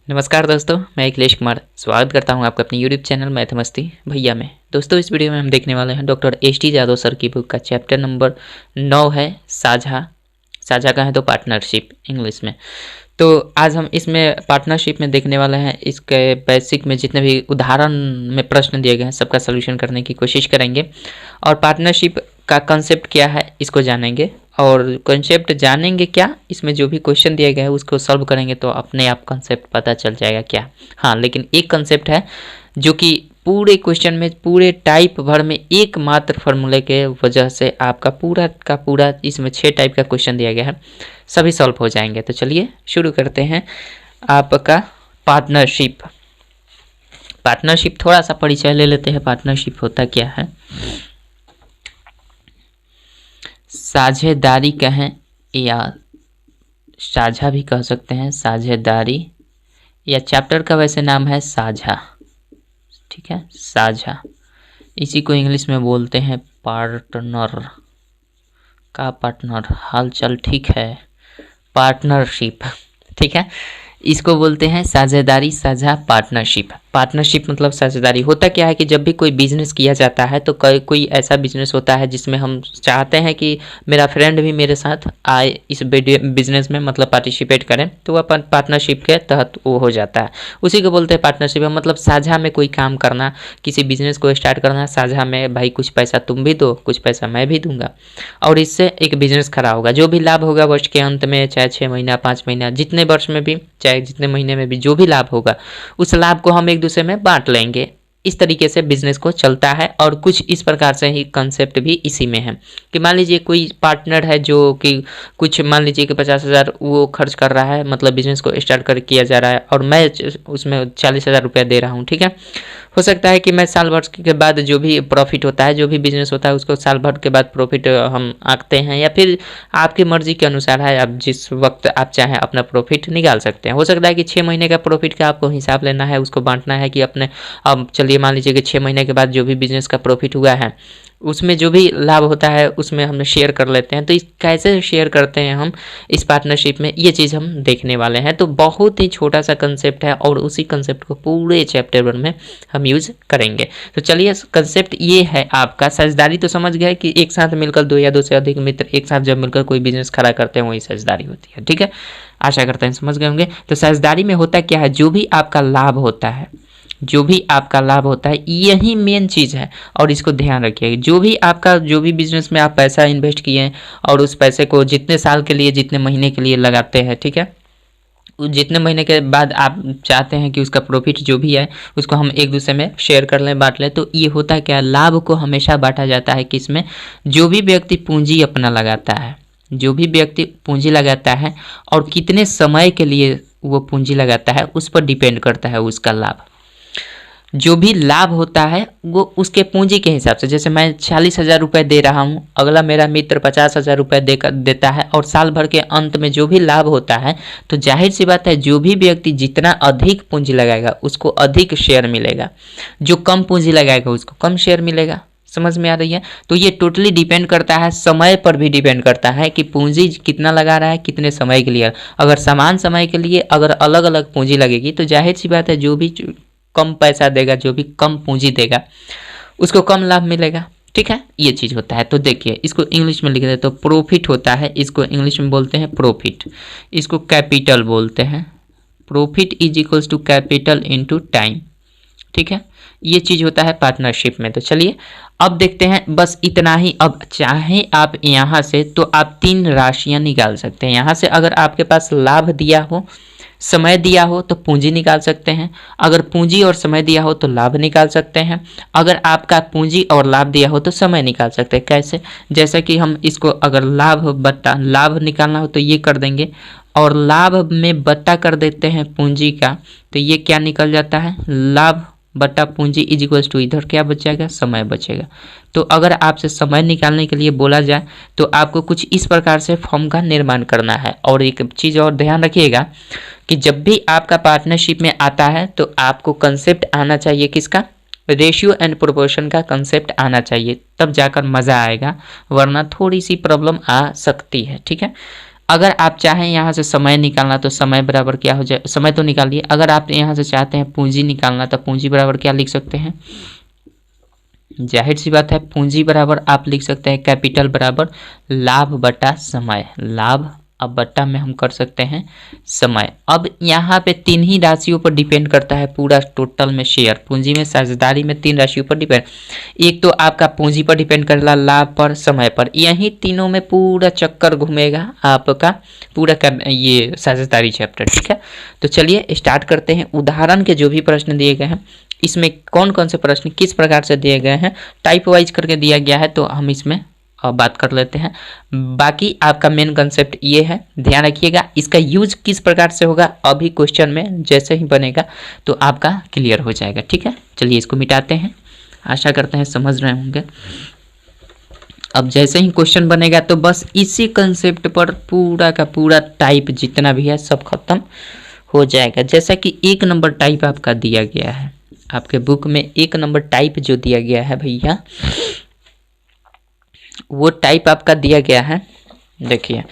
नमस्कार दोस्तों, मैं अखिलेश कुमार स्वागत करता हूं आपका अपने यूट्यूब चैनल मैथ मस्ती भैया में। दोस्तों, इस वीडियो में हम देखने वाले हैं डॉक्टर एस.टी. जादव सर की बुक का चैप्टर नंबर 9 है साझा। साझा का है तो पार्टनरशिप इंग्लिश में। तो आज हम इसमें पार्टनरशिप में देखने वाले हैं। इसके बेसिक में जितने भी उदाहरण में प्रश्न दिए गए हैं सबका सलूशन करने की कोशिश करेंगे और पार्टनरशिप का कंसेप्ट क्या है इसको जानेंगे। और कंसेप्ट जानेंगे क्या, इसमें जो भी क्वेश्चन दिए गए हैं उसको सॉल्व करेंगे तो अपने आप कंसेप्ट पता चल जाएगा क्या। हाँ, लेकिन एक कंसेप्ट है जो कि पूरे क्वेश्चन में पूरे टाइप भर में एकमात्र फार्मूले के वजह से आपका पूरा का पूरा इसमें 6 टाइप का क्वेश्चन दिया गया है, सभी सॉल्व हो जाएंगे। तो चलिए शुरू करते हैं आपका पार्टनरशिप। पार्टनरशिप थोड़ा सा परिचय ले लेते हैं। पार्टनरशिप होता क्या है? साझेदारी कहें या साझा भी कह सकते हैं, साझेदारी या चैप्टर का वैसे नाम है साझा। ठीक है, साझा। इसी को इंग्लिश में बोलते हैं पार्टनर। का पार्टनर, हाल चाल ठीक है, पार्टनरशिप। ठीक है, इसको बोलते हैं साझेदारी, साझा, पार्टनरशिप। पार्टनरशिप मतलब साझेदारी। होता क्या है कि जब भी कोई बिजनेस किया जाता है तो कोई ऐसा बिजनेस होता है जिसमें हम चाहते हैं कि मेरा फ्रेंड भी मेरे साथ आए, इस बिजनेस में मतलब पार्टिसिपेट करें, तो वह पार्टनरशिप के तहत वो हो जाता है। उसी को बोलते हैं पार्टनरशिप। मतलब साझा में कोई काम करना, किसी बिजनेस को स्टार्ट करना, साझा में भाई कुछ पैसा तुम भी दो, कुछ पैसा मैं भी दूंगा और इससे एक बिजनेस खड़ा होगा। जो भी लाभ होगा वर्ष के अंत में, चाहे 6 महीना 5 महीना जितने वर्ष में भी, चाहे जितने महीने में भी, जो भी लाभ होगा उस लाभ को हम एक दूसरे में बांट लेंगे। इस तरीके से बिजनेस को चलता है। और कुछ इस प्रकार से ही कंसेप्ट भी इसी में है कि मान लीजिए कोई पार्टनर है जो कि कुछ मान लीजिए कि 50,000 वो खर्च कर रहा है, मतलब बिजनेस को स्टार्ट कर किया जा रहा है और मैं उसमें 40,000 रुपया दे रहा हूँ। ठीक है, हो सकता है कि मैं साल भर के बाद जो भी प्रॉफिट होता है, जो भी बिजनेस होता है उसको साल भर के बाद प्रॉफिट हम आंकते हैं, या फिर आपकी मर्जी के अनुसार है, आप जिस वक्त आप चाहें अपना प्रॉफिट निकाल सकते हैं। हो सकता है कि 6 महीने का प्रॉफिट का आपको हिसाब लेना है, उसको बांटना है कि अपने, अब चलिए मान लीजिए कि 6 महीने के बाद जो भी बिजनेस का प्रॉफिट हुआ है उसमें जो भी लाभ होता है उसमें हम शेयर कर लेते हैं। तो इस कैसे शेयर करते हैं हम इस पार्टनरशिप में, ये चीज़ हम देखने वाले हैं। तो बहुत ही छोटा सा कंसेप्ट है और उसी कंसेप्ट को पूरे चैप्टर 1 में हम यूज करेंगे। तो चलिए, कंसेप्ट ये है आपका। साझेदारी तो समझ गए कि एक साथ मिलकर दो या दो से अधिक मित्र एक साथ जब मिलकर कोई बिजनेस खड़ा करते हैं वही साझेदारी होती है। ठीक है, आशा करते हैं समझ गए होंगे। तो साझेदारी में होता क्या है, जो भी आपका लाभ होता है, जो भी आपका लाभ होता है, यही मेन चीज़ है और इसको ध्यान रखिएगा। जो भी आपका, जो भी बिजनेस में आप पैसा इन्वेस्ट किए हैं और उस पैसे को जितने साल के लिए, जितने महीने के लिए लगाते हैं, ठीक है, जितने महीने के बाद आप चाहते हैं कि उसका प्रॉफिट जो भी है उसको हम एक दूसरे में शेयर कर लें, बांट लें। तो ये होता क्या, लाभ को हमेशा बांटा जाता है किसमें, जो भी व्यक्ति पूंजी अपना लगाता है, जो भी व्यक्ति पूंजी लगाता है और कितने समय के लिए वो पूंजी लगाता है उस पर डिपेंड करता है उसका लाभ। जो भी लाभ होता है वो उसके पूंजी के हिसाब से, जैसे मैं 40,000 रुपये दे रहा हूँ, अगला मेरा मित्र 50,000 रुपये देता है और साल भर के अंत में जो भी लाभ होता है, तो जाहिर सी बात है जो भी व्यक्ति जितना अधिक पूंजी लगाएगा उसको अधिक शेयर मिलेगा, जो कम पूंजी लगाएगा उसको कम शेयर मिलेगा। समझ में आ रही है? तो ये टोटली डिपेंड करता है, समय पर भी डिपेंड करता है कि पूंजी कितना लगा रहा है, कितने समय के लिए। अगर समान समय के लिए अगर अलग अलग पूंजी लगेगी तो जाहिर सी बात है जो भी कम पैसा देगा, जो भी कम पूंजी देगा उसको कम लाभ मिलेगा। ठीक है, ये चीज़ होता है। तो देखिए, इसको इंग्लिश में लिख दे तो प्रॉफिट होता है, इसको इंग्लिश में बोलते हैं प्रॉफिट, इसको कैपिटल बोलते हैं। Profit is equals to capital into time. ठीक है, ये चीज़ होता है पार्टनरशिप में। तो चलिए अब देखते हैं, बस इतना ही। अब चाहे आप यहाँ से तो आप 3 राशियाँ निकाल सकते हैं। यहाँ से अगर आपके पास लाभ दिया हो, समय दिया हो तो पूंजी निकाल सकते हैं। अगर पूंजी और समय दिया हो तो लाभ निकाल सकते हैं। अगर आपका पूंजी और लाभ दिया हो तो समय निकाल सकते हैं। कैसे? जैसे कि हम इसको अगर लाभ निकालना हो तो ये कर देंगे और लाभ में बट्टा कर देते हैं पूंजी का, तो ये क्या निकल जाता है, लाभ बट्टा पूंजी इज इक्वल्स टू, इधर क्या बचेगा, समय बचेगा। तो अगर आपसे समय निकालने के लिए बोला जाए तो आपको कुछ इस प्रकार से फॉर्म का निर्माण करना है। और एक चीज़ और ध्यान रखिएगा कि जब भी आपका पार्टनरशिप में आता है तो आपको कंसेप्ट आना चाहिए किसका, रेशियो एंड प्रोपोर्शन का कंसेप्ट आना चाहिए, तब जाकर मज़ा आएगा, वरना थोड़ी सी प्रॉब्लम आ सकती है। ठीक है, अगर आप चाहें यहाँ से समय निकालना तो समय बराबर क्या हो जाए, समय तो निकालिए। अगर आप यहाँ से चाहते हैं पूंजी निकालना तो पूंजी बराबर क्या लिख सकते हैं, जाहिर सी बात है पूंजी बराबर आप लिख सकते हैं कैपिटल बराबर लाभ बटा समय, लाभ अब बट्टा में हम कर सकते हैं समय। अब यहाँ पे तीन ही राशियों पर डिपेंड करता है पूरा टोटल में शेयर, पूंजी में साझेदारी में तीन राशियों पर डिपेंड, एक तो आपका पूंजी पर डिपेंड करेगा, लाभ पर, समय पर, यही तीनों में पूरा चक्कर घूमेगा आपका पूरा ये साझेदारी चैप्टर। ठीक है, तो चलिए स्टार्ट करते हैं। उदाहरण के जो भी प्रश्न दिए गए हैं इसमें कौन कौन से प्रश्न किस प्रकार से दिए गए हैं, टाइप वाइज करके दिया गया है, तो हम इसमें बात कर लेते हैं। बाकी आपका मेन कंसेप्ट ये है, ध्यान रखिएगा इसका यूज किस प्रकार से होगा अभी क्वेश्चन में जैसे ही बनेगा तो आपका क्लियर हो जाएगा। ठीक है, चलिए इसको मिटाते हैं, आशा करते हैं समझ रहे होंगे। अब जैसे ही क्वेश्चन बनेगा तो बस इसी कंसेप्ट पर पूरा का पूरा टाइप जितना भी है सब खत्म हो जाएगा। जैसा कि 1 नंबर टाइप आपका दिया गया है, आपके बुक में 1 नंबर टाइप जो दिया गया है भैया, वो टाइप आपका दिया गया है। देखिए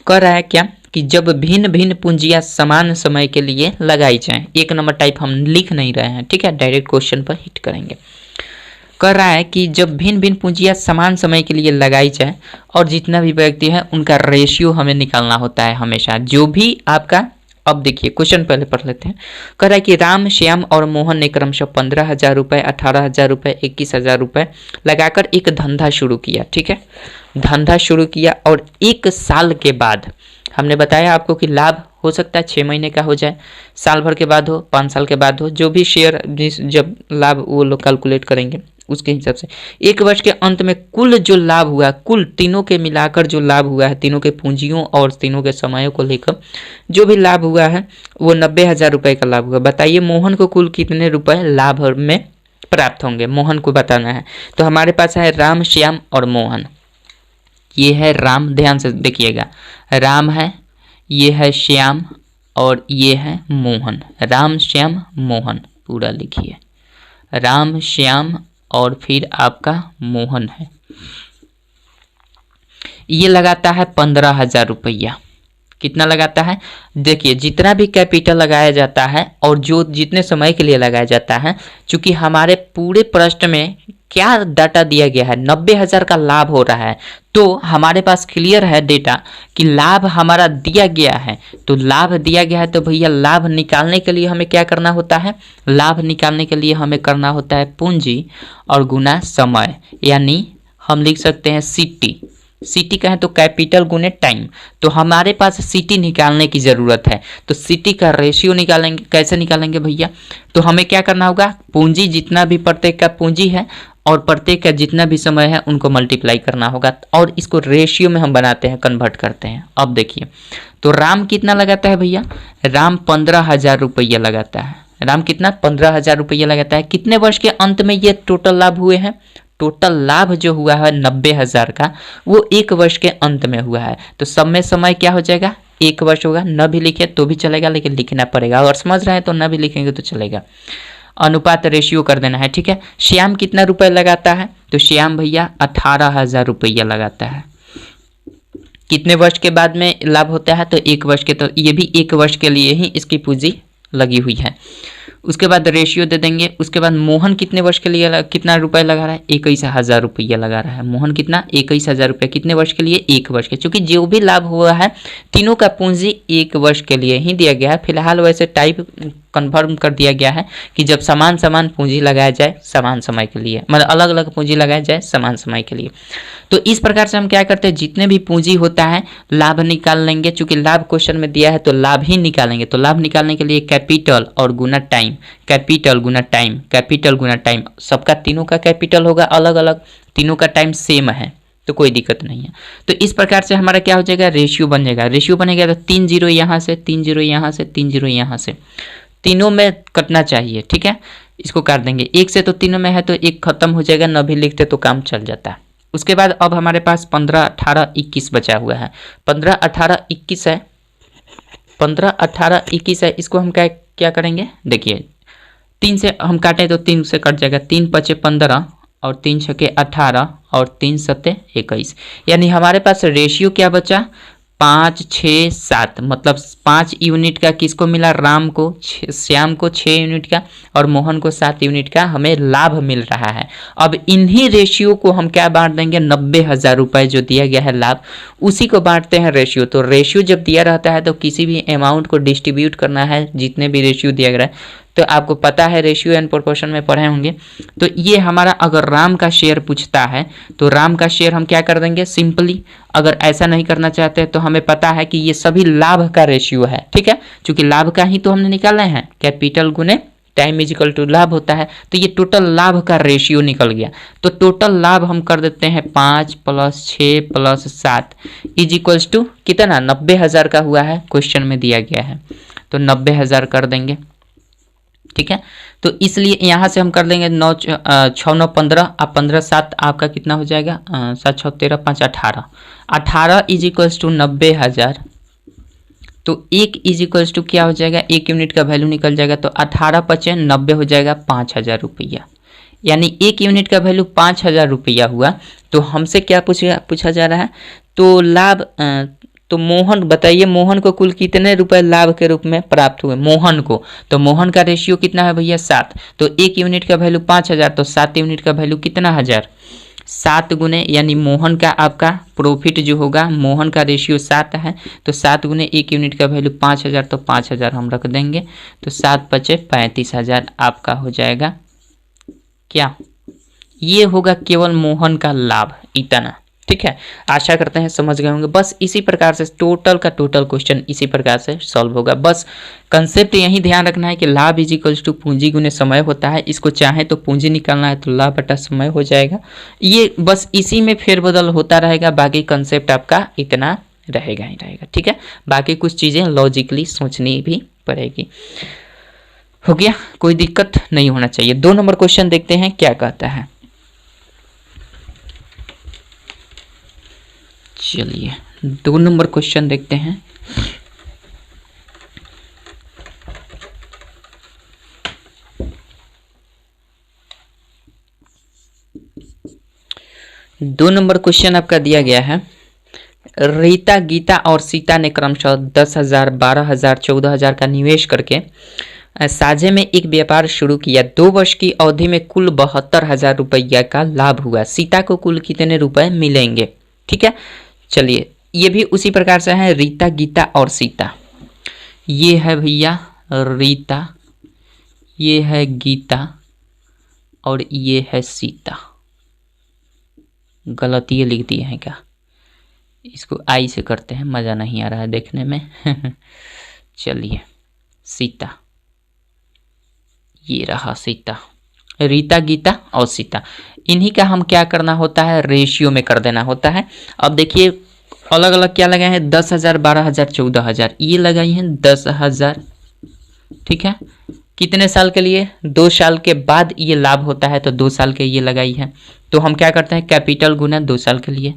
कह रहा है क्या कि जब भिन्न भिन्न पूंजियां समान समय के लिए लगाई जाएं। 1 नंबर टाइप हम लिख नहीं रहे हैं, ठीक है, डायरेक्ट क्वेश्चन पर हिट करेंगे। कर रहा है कि जब भिन्न भिन्न पूंजियां समान समय के लिए लगाई जाए और जितना भी व्यक्ति है उनका रेशियो हमें निकालना होता है हमेशा, जो भी आपका। अब देखिए क्वेश्चन पहले पढ़ लेते हैं। कह रहा है कि राम, श्याम और मोहन ने क्रमशः 15,000 रुपये, 18,000 रुपये, 21,000 रुपये लगाकर एक धंधा शुरू किया। ठीक है, धंधा शुरू किया और 1 साल के बाद हमने बताया आपको कि लाभ हो सकता है 6 महीने का हो जाए, साल भर के बाद हो, 5 साल के बाद हो, जो भी शेयर जब लाभ वो लोग कैलकुलेट करेंगे उसके हिसाब से 1 वर्ष के अंत में कुल जो लाभ हुआ, कुल तीनों के मिलाकर जो लाभ हुआ है, तीनों के पूंजियों और तीनों के समयों को लेकर जो भी लाभ हुआ है वो 90,000 रुपये का लाभ हुआ। बताइए मोहन को कुल कितने रुपए लाभ में प्राप्त होंगे, मोहन को बताना है। तो हमारे पास है राम, श्याम और मोहन। ये है राम, ध्यान से देखिएगा, राम है, ये है श्याम और ये है मोहन। राम, श्याम, मोहन पूरा लिखिए, राम, श्याम और फिर आपका मोहन है। ये लगाता है 15,000 रुपया। कितना लगाता है, देखिए जितना भी कैपिटल लगाया जाता है और जो जितने समय के लिए लगाया जाता है, चूंकि हमारे पूरे प्रश्न में क्या डाटा दिया गया है, 90,000 का लाभ हो रहा है, तो हमारे पास क्लियर है डेटा कि लाभ हमारा दिया गया है। तो लाभ दिया गया है तो भैया लाभ निकालने के लिए हमें क्या करना होता है, लाभ निकालने के लिए हमें करना होता है पूंजी और गुना समय, यानी हम लिख सकते हैं सीटी। सीटी कहें तो कैपिटल गुने टाइम। तो हमारे पास सीटी निकालने की ज़रूरत है, तो सीटी का रेशियो निकालेंगे। कैसे निकालेंगे भैया, तो हमें क्या करना होगा, पूंजी जितना भी प्रत्येक का पूंजी है और प्रत्येक का जितना भी समय है उनको मल्टीप्लाई करना होगा और इसको रेशियो में हम बनाते हैं, कन्वर्ट करते हैं। अब देखिए तो राम कितना लगाता है भैया, राम 15,000 रुपया लगाता है। राम कितना, 15,000 रुपया लगाता है। कितने वर्ष के अंत में ये टोटल लाभ हुए हैं, टोटल लाभ जो हुआ है 90,000 का वो 1 वर्ष के अंत में हुआ है। तो सब में समय क्या हो जाएगा, 1 वर्ष होगा। न भी लिखे तो भी चलेगा लेकिन लिखना पड़ेगा, अगर समझ रहे हैं तो न भी लिखेंगे तो चलेगा। अनुपात रेशियो कर देना है। ठीक है, श्याम कितना रुपए लगाता है, तो श्याम भैया 18,000 रुपया लगाता है। कितने वर्ष के बाद में लाभ होता है, तो 1 वर्ष के, तो ये भी 1 वर्ष के लिए ही इसकी पूंजी लगी हुई है। उसके बाद रेशियो दे देंगे। उसके बाद मोहन कितने वर्ष के लिए कितना रुपए लगा रहा है, 21,000 रुपया लगा रहा है। मोहन कितना, 21,000 रुपया। कितने वर्ष के लिए, 1 वर्ष के। चूंकि जो भी लाभ हुआ है तीनों का पूंजी 1 वर्ष के लिए ही दिया गया है। फिलहाल वैसे टाइप कन्फर्म कर दिया गया है कि जब समान समान पूंजी लगाया जाए समान समय के लिए, मतलब अलग अलग पूंजी लगाया जाए समान समय के लिए। तो इस प्रकार से हम क्या करते हैं, जितने भी पूंजी होता है लाभ निकाल लेंगे। चूंकि लाभ क्वेश्चन में दिया है तो लाभ ही निकालेंगे। तो लाभ निकालने के लिए कैपिटल और गुना टाइम, कैपिटल गुना टाइम, कैपिटल गुना टाइम। सबका तीनों का कैपिटल होगा अलग अलग, तीनों का टाइम सेम है तो कोई दिक्कत नहीं है। तो इस प्रकार से हमारा क्या हो जाएगा, रेशियो बन जाएगा। रेशियो बनेगा तो 3 जीरो यहाँ से, 3 जीरो यहाँ से, 3 जीरो यहाँ से, तीनों में कटना चाहिए। ठीक है, इसको काट देंगे। 1 से तो तीनों में है तो 1 खत्म हो जाएगा, न भी लिखते तो काम चल जाता है। उसके बाद अब हमारे पास 15, 18, 21 बचा हुआ है। 15, 18, 21 है, 15, 18, 21 है। इसको हम क्या करेंगे, देखिए 3 से हम काटें तो 3 से कट जाएगा। 3 पचे 15 और 3 छके 18 और 3 सत्ते 21, यानी हमारे पास रेशियो क्या बचा, 5 6 7, मतलब 5 यूनिट का किसको मिला, राम को, श्याम को 6 यूनिट का और मोहन को 7 यूनिट का हमें लाभ मिल रहा है। अब इन्हीं रेशियो को हम क्या बांट देंगे, 90,000 रुपये जो दिया गया है लाभ, उसी को बांटते हैं रेशियो। तो रेशियो जब दिया रहता है तो किसी भी अमाउंट को डिस्ट्रीब्यूट करना है, जितने भी रेशियो दिया गया है तो आपको पता है, रेशियो एंड प्रोपोर्शन में पढ़े होंगे। तो ये हमारा अगर राम का शेयर पूछता है तो राम का शेयर हम क्या कर देंगे, सिंपली। अगर ऐसा नहीं करना चाहते तो हमें पता है कि ये सभी लाभ का रेशियो है, ठीक है, क्योंकि लाभ का ही तो हमने निकालना है, कैपिटल गुने टाइम इज इक्वल टू लाभ होता है। तो ये टोटल लाभ का रेशियो निकल गया। तो टोटल लाभ हम कर देते हैं 5 + 6 + 7 इज इक्वल्स टू कितना, 90,000 का हुआ है, क्वेश्चन में दिया गया है। तो 90,000 कर देंगे, ठीक है। तो इसलिए यहाँ से हम कर देंगे 9 6 9 15, अब 15 7 आपका कितना हो जाएगा, 7 6 13 5 18, 18 इज इक्वल्स टू 90,000। तो 1 इज इक्वल्स टू क्या हो जाएगा, 1 यूनिट का वैल्यू निकल जाएगा। तो 18 × 5 = 90 हो जाएगा 5,000 रुपया, यानी 1 यूनिट का वैल्यू 5,000 रुपया हुआ। तो हमसे क्या पूछा जा रहा है, तो लाभ, तो मोहन बताइए, मोहन को कुल कितने रुपए लाभ के रूप में प्राप्त हुए, मोहन को। तो मोहन का रेशियो कितना है भैया, 7। तो 1 यूनिट का वैल्यू 5,000, तो 7 यूनिट का वैल्यू कितना, 1000। 7 गुने, यानी मोहन का आपका प्रॉफिट जो होगा, मोहन का रेशियो 7 है, तो 7 गुने 1 यूनिट का वैल्यू 5,000, तो 5,000 हम रख देंगे। तो 7 × 5 = 35,000 आपका हो जाएगा क्या, ये होगा केवल मोहन का लाभ, इतना, ठीक है। आशा करते हैं समझ गए होंगे। बस इसी प्रकार से टोटल का टोटल क्वेश्चन इसी प्रकार से सॉल्व होगा। बस कंसेप्ट यही ध्यान रखना है कि लाभ इज इक्वल्स टू पूंजी गुने समय होता है। इसको चाहे तो पूंजी निकालना है तो लाभ बटा समय हो जाएगा। ये बस इसी में फेरबदल होता रहेगा, बाकी कंसेप्ट आपका इतना रहेगा ही रहेगा, ठीक है। बाकी कुछ चीज़ें लॉजिकली सोचनी भी पड़ेगी। हो गया, कोई दिक्कत नहीं होना चाहिए। 2 नंबर क्वेश्चन देखते हैं क्या कहता है। चलिए 2 नंबर क्वेश्चन देखते हैं। दो नंबर क्वेश्चन आपका दिया गया है, रीता, गीता और सीता ने क्रमशः 10,000, 12,000, 14,000 का निवेश करके साझे में एक व्यापार शुरू किया। 2 वर्ष की अवधि में कुल 72,000 रुपया का लाभ हुआ। सीता को कुल कितने रुपए मिलेंगे, ठीक है। चलिए ये भी उसी प्रकार से है, रीता, गीता और सीता। ये है भैया रीता, ये है गीता और ये है सीता। गलत ये लिख दिए हैं क्या, इसको आई से करते हैं, मज़ा नहीं आ रहा है देखने में। चलिए सीता, ये रहा सीता, रीता, गीता और सीता। इन्हीं का हम क्या करना होता है, रेशियो में कर देना होता है। अब देखिए अलग अलग क्या लगाए हैं, 10,000, 12,000, 14,000, ये लगाई हैं 10,000, ठीक है। कितने साल के लिए, 2 साल के बाद ये लाभ होता है, तो 2 साल के ये लगाई है। तो हम क्या करते हैं, कैपिटल गुना 2 साल के लिए,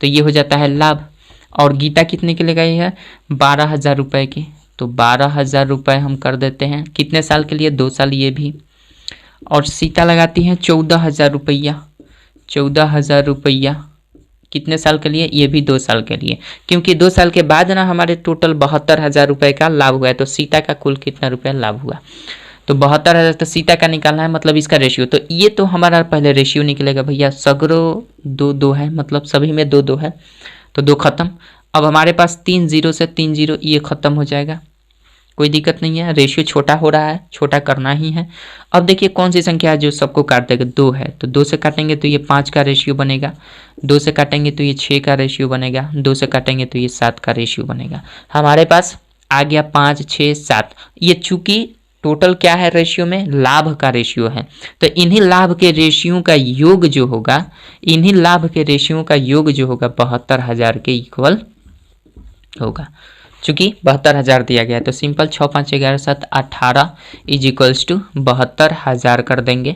तो ये हो जाता है लाभ। और गीता कितने की लगाई है, 12,000 रुपये की, तो 12,000 रुपये हम कर देते हैं कितने साल के लिए, 2 साल ये भी। और सीता लगाती हैं 14,000 रुपया, 14,000 रुपया कितने साल के लिए, ये भी 2 साल के लिए, क्योंकि 2 साल के बाद ना हमारे टोटल 72,000 रुपये का लाभ हुआ है। तो सीता का कुल कितना रुपया लाभ हुआ, तो 72,000, तो सीता का निकालना है, मतलब इसका रेशियो। तो ये तो हमारा पहले रेशियो निकलेगा भैया, सगरो 2-2 है, मतलब सभी में 2-2 है, तो 2 खत्म। अब हमारे पास 3 0 से 3 0, ये खत्म हो जाएगा, कोई दिक्कत नहीं है। रेशियो छोटा हो रहा है, छोटा करना ही है। अब देखिए कौन सी संख्या है जो सबको काट देगा, 2 है, तो 2 से काटेंगे तो ये 5 का रेशियो बनेगा, 2 से काटेंगे तो ये 6 का रेशियो बनेगा, 2 से काटेंगे तो ये 7 का रेशियो बनेगा। हमारे पास आ गया 5 6 7। ये चूंकि टोटल क्या है रेशियो में, लाभ का रेशियो है, तो इन्हीं लाभ के रेशियो का योग जो होगा, इन्हीं लाभ के रेशियो का योग जो होगा 72,000 के इक्वल होगा। चूंकि 72,000 दिया गया है तो सिंपल 6 5 11 7 18 इज इक्वल्स टू 72,000 कर देंगे।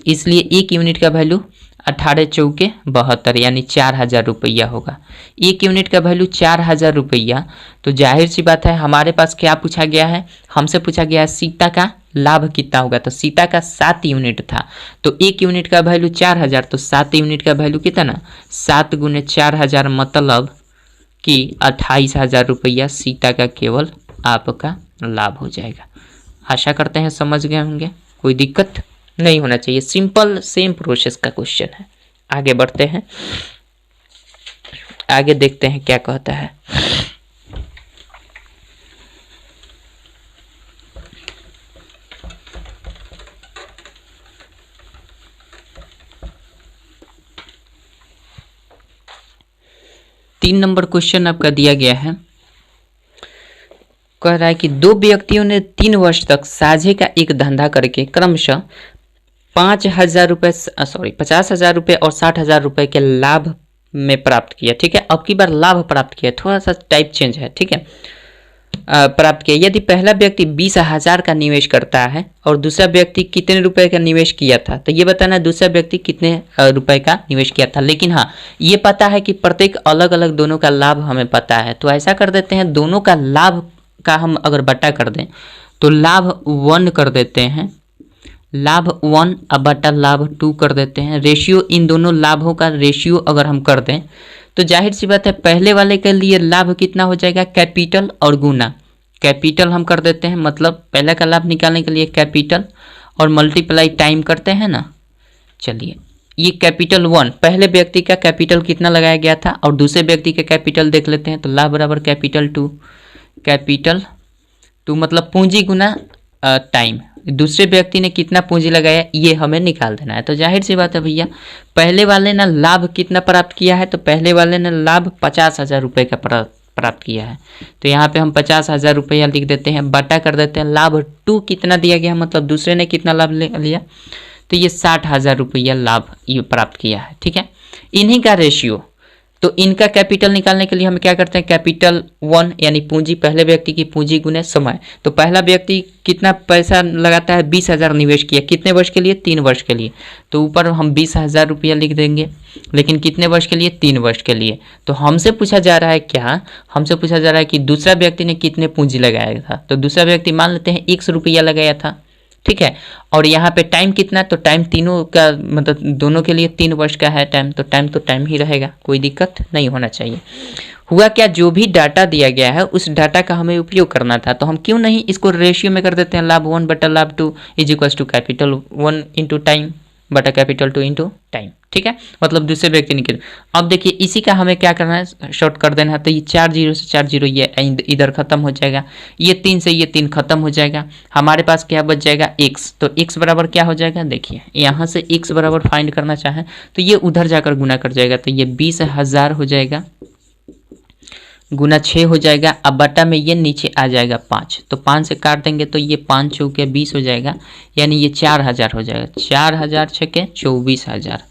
इसलिए 1 यूनिट का वैल्यू 18 चौके 72, यानी 4,000 रुपया होगा। 1 यूनिट का वैल्यू 4,000 रुपया, तो जाहिर सी बात है हमारे पास क्या पूछा गया है, हमसे पूछा गया है सीता का लाभ कितना होगा, तो सीता का 7 यूनिट था, तो 1 यूनिट का वैल्यू 4000, तो 7 यूनिट का वैल्यू कितना, 7 गुने 4000 मतलब कि 28,000 रुपया सीता का केवल आपका लाभ हो जाएगा। आशा करते हैं समझ गए होंगे, कोई दिक्कत नहीं होना चाहिए, सिंपल सेम प्रोसेस का क्वेश्चन है। आगे बढ़ते हैं, आगे देखते हैं क्या कहता है। तीन नंबर क्वेश्चन आपका दिया गया है, कह रहा है कि दो व्यक्तियों ने 3 वर्ष तक साझे का एक धंधा करके क्रमशः 50,000 रुपये 50,000 रुपये और 60,000 रुपये के लाभ में प्राप्त किया। ठीक है, अब की बार लाभ प्राप्त किया, थोड़ा सा टाइप चेंज है। ठीक है, प्राप्त किया। यदि पहला व्यक्ति 20,000 का निवेश करता है और दूसरा व्यक्ति कितने रुपए का निवेश किया था, तो ये बताना दूसरा व्यक्ति कितने रुपए का निवेश किया था। लेकिन हाँ, ये पता है कि प्रत्येक अलग अलग दोनों का लाभ हमें पता है, तो ऐसा कर देते हैं, दोनों का लाभ का हम अगर बटा कर दें तो लाभ 1 कर देते हैं, लाभ 1 अब बटा लाभ 2 कर देते हैं। रेशियो इन दोनों लाभों का रेशियो अगर हम कर दें तो जाहिर सी बात है पहले वाले के लिए लाभ कितना हो जाएगा, कैपिटल और गुना। कैपिटल हम कर देते हैं, मतलब पहले का लाभ निकालने के लिए कैपिटल और मल्टीप्लाई टाइम करते हैं ना। चलिए, ये कैपिटल 1 पहले व्यक्ति का कैपिटल कितना लगाया गया था और दूसरे व्यक्ति का कैपिटल देख लेते हैं, तो लाभ बराबर कैपिटल 2, कैपिटल 2 मतलब पूंजी गुना टाइम। दूसरे व्यक्ति ने कितना पूंजी लगाया ये हमें निकाल देना है। तो जाहिर सी बात है भैया, पहले वाले ने लाभ कितना प्राप्त किया है, तो पहले वाले ने लाभ 50,000 रुपये का प्राप्त किया है, तो यहाँ पे हम 50,000 रुपया लिख देते हैं, बटा कर देते हैं लाभ 2 कितना दिया गया, मतलब दूसरे ने कितना लाभ लिया, तो ये 60,000 रुपया लाभ ये प्राप्त किया है। ठीक है, इन्हीं का रेशियो, तो इनका कैपिटल निकालने के लिए हम क्या करते हैं, कैपिटल 1 यानी पूंजी, पहले व्यक्ति की पूंजी गुने समय। तो पहला व्यक्ति कितना पैसा लगाता है, 20,000 निवेश किया, कितने वर्ष के लिए, 3 वर्ष के लिए, तो ऊपर हम 20,000 रुपया लिख देंगे, लेकिन कितने वर्ष के लिए, 3 वर्ष के लिए। तो हमसे पूछा जा रहा है क्या, हमसे पूछा जा रहा है कि दूसरा व्यक्ति ने कितने पूंजी लगाया था, तो दूसरा व्यक्ति मान लेते हैं 100 रुपया लगाया था। ठीक है, और यहाँ पे टाइम कितना, तो टाइम तीनों का मतलब दोनों के लिए 3 वर्ष का है टाइम, तो टाइम ही रहेगा, कोई दिक्कत नहीं होना चाहिए। हुआ क्या, जो भी डाटा दिया गया है उस डाटा का हमें उपयोग करना था, तो हम क्यों नहीं इसको रेशियो में कर देते हैं, लाभ 1 बटा लाभ 2 is equals to capital 1 into time बटा कैपिटल 2 इंटू टाइम। ठीक है, मतलब दूसरे व्यक्ति निकल। अब देखिए इसी का हमें क्या करना है, शॉर्ट कर देना है, तो ये 4 0 से 4 0 ये इधर खत्म हो जाएगा, ये 3 से ये 3 खत्म हो जाएगा, हमारे पास क्या बच जाएगा, x। तो x बराबर क्या हो जाएगा, देखिए यहाँ से x बराबर फाइंड करना चाहें तो ये उधर जाकर गुना कर जाएगा, तो ये 20,000 हो जाएगा, गुना 6 हो जाएगा, अब बटा में ये नीचे आ जाएगा 5, तो 5 से काट देंगे तो ये 5 चौके 20 हो जाएगा, यानी ये 4,000 हो जाएगा, 4,000 छके 24,000,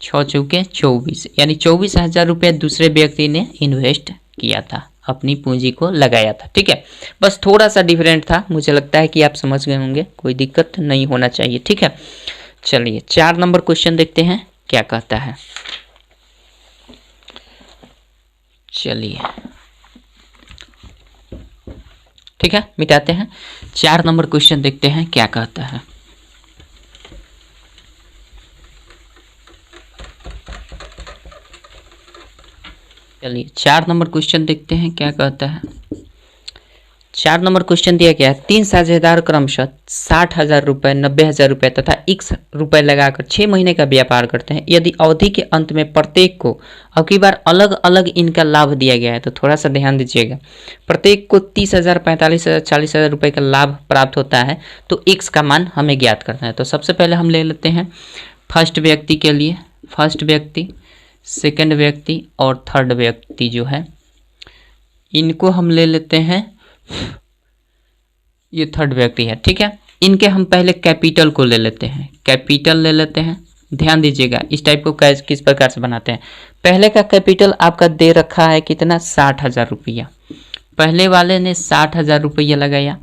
6 चौके 24, यानी 24,000 रुपये दूसरे व्यक्ति ने इन्वेस्ट किया था, अपनी पूंजी को लगाया था। ठीक है, बस थोड़ा सा डिफरेंट था, मुझे लगता है कि आप समझ गए होंगे, कोई दिक्कत नहीं होना चाहिए। ठीक है, चलिए 4 नंबर क्वेश्चन देखते हैं क्या कहता है। चलिए ठीक है, मिटाते हैं, 4 नंबर क्वेश्चन देखते हैं क्या कहता है। चलिए 4 नंबर क्वेश्चन देखते हैं क्या कहता है। 4 नंबर क्वेश्चन दिया गया है, 3 साझेदार क्रमशः 60,000 रुपये, 90,000 रुपये तथा x रुपये लगाकर 6 महीने का व्यापार करते हैं। यदि अवधि के अंत में प्रत्येक को अब की बार अलग अलग इनका लाभ दिया गया है, तो थोड़ा सा ध्यान दीजिएगा, प्रत्येक को 30,000, 45,000, 40,000 रुपये का लाभ प्राप्त होता है, तो x का मान हमें ज्ञात करना है। तो सबसे पहले हम ले लेते हैं फर्स्ट व्यक्ति के लिए, फर्स्ट व्यक्ति, सेकेंड व्यक्ति और थर्ड व्यक्ति जो है इनको हम ले लेते हैं, ये थर्ड व्यक्ति है। ठीक है, इनके हम पहले कैपिटल को ले लेते हैं, कैपिटल ले लेते हैं। ध्यान दीजिएगा इस टाइप को किस प्रकार से बनाते हैं। पहले का कैपिटल आपका दे रखा है कितना, 60,000 रुपया, पहले वाले ने 60,000 रुपया लगाया,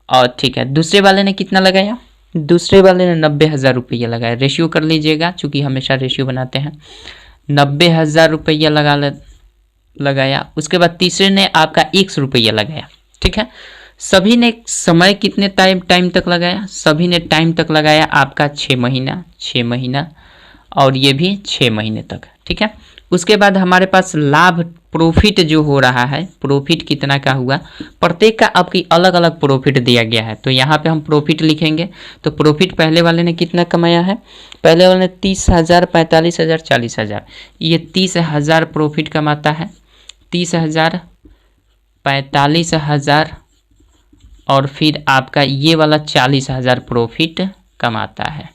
और ठीक है दूसरे वाले ने कितना लगाया, दूसरे वाले ने 90,000 रुपया लगाया। रेशियो कर लीजिएगा, चूंकि हमेशा रेशियो बनाते हैं, 90,000 रुपया लगाया। उसके बाद तीसरे ने आपका 100 रुपया लगाया। ठीक है, सभी ने समय कितने टाइम तक लगाया, सभी ने टाइम तक लगाया आपका 6 महीना और ये भी 6 महीने तक, ठीक है। उसके बाद हमारे पास लाभ प्रॉफिट जो हो रहा है, प्रॉफिट कितना का हुआ, प्रत्येक का आपकी अलग अलग प्रॉफिट दिया गया है। तो यहाँ पे हम प्रॉफिट लिखेंगे। तो प्रॉफिट पहले वाले ने कितना कमाया है, पहले वाले ने 30,000, 45,000, 40,000, ये 30,000 प्रॉफिट कमाता है, 30,000, 45,000 और फिर आपका ये वाला 40,000 प्रॉफिट कमाता है,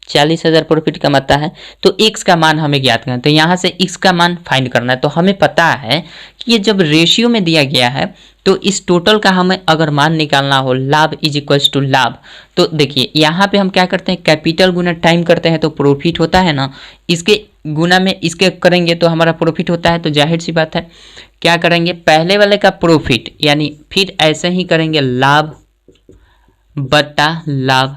40,000 प्रॉफिट कमाता है। तो x का मान हमें ज्ञात करना है, तो यहाँ से x का मान फाइंड करना है। तो हमें पता है कि ये जब रेशियो में दिया गया है तो इस टोटल का हमें अगर मान निकालना हो, लाभ इज इक्वल्स टू लाभ, तो देखिए यहाँ पे हम क्या करते हैं, कैपिटल गुना टाइम करते हैं तो प्रॉफिट होता है ना, इसके गुना में इसके करेंगे तो हमारा प्रॉफिट होता है। तो जाहिर सी बात है क्या करेंगे, पहले वाले का प्रॉफिट यानी फिर ऐसे ही करेंगे लाभ बटा लाभ,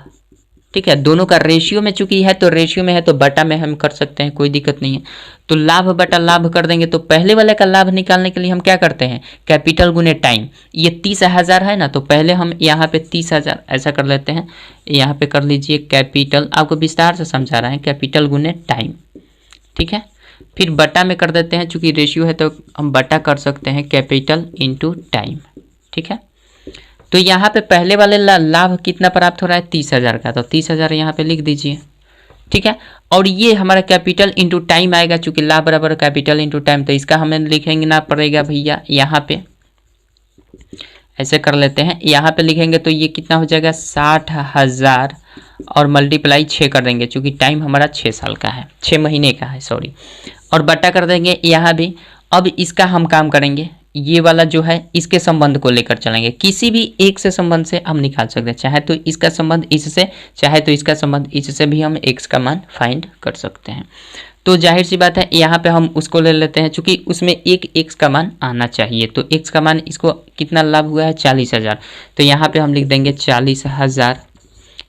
ठीक है। दोनों का रेशियो में चूंकि है तो रेशियो में है तो बटा में हम कर सकते हैं, कोई दिक्कत नहीं है। तो लाभ बटा लाभ कर देंगे। तो पहले वाले का लाभ निकालने के लिए हम क्या करते हैं, कैपिटल गुने टाइम। ये 30,000 है ना, तो पहले हम यहाँ पे 30,000 ऐसा कर लेते हैं, यहाँ पे कर लीजिए कैपिटल, आपको विस्तार से समझा रहे हैं, कैपिटल गुने टाइम, ठीक है। फिर बटा में कर देते हैं, चूंकि रेशियो है तो हम बटा कर सकते हैं, कैपिटल इंटू टाइम, ठीक है। तो यहाँ पे पहले वाले लाभ कितना प्राप्त हो रहा है, 30,000 का, तो 30,000 यहाँ पे लिख दीजिए, ठीक है। और ये हमारा कैपिटल इंटू टाइम आएगा, चूंकि लाभ बराबर कैपिटल इंटू टाइम, तो इसका हमें लिखेंगे ना पड़ेगा भैया, यहाँ पे ऐसे कर लेते हैं, यहाँ पे लिखेंगे तो ये कितना हो जाएगा 60,000 और मल्टीप्लाई 6 कर देंगे, चूंकि टाइम हमारा 6 साल का है, 6 महीने का है सॉरी, और बटा कर देंगे यहाँ भी। अब इसका हम काम करेंगे, ये वाला जो है इसके संबंध को लेकर चलेंगे, किसी भी एक से संबंध से हम निकाल सकते हैं, चाहे तो इसका संबंध इससे, चाहे तो इसका संबंध इससे भी हम x का मान फाइंड कर सकते हैं। तो जाहिर सी बात है यहाँ पे हम उसको ले लेते हैं, चूंकि उसमें एक x का मान आना चाहिए, तो x का मान इसको कितना लाभ हुआ है 40,000, तो यहाँ पे हम लिख देंगे 40,000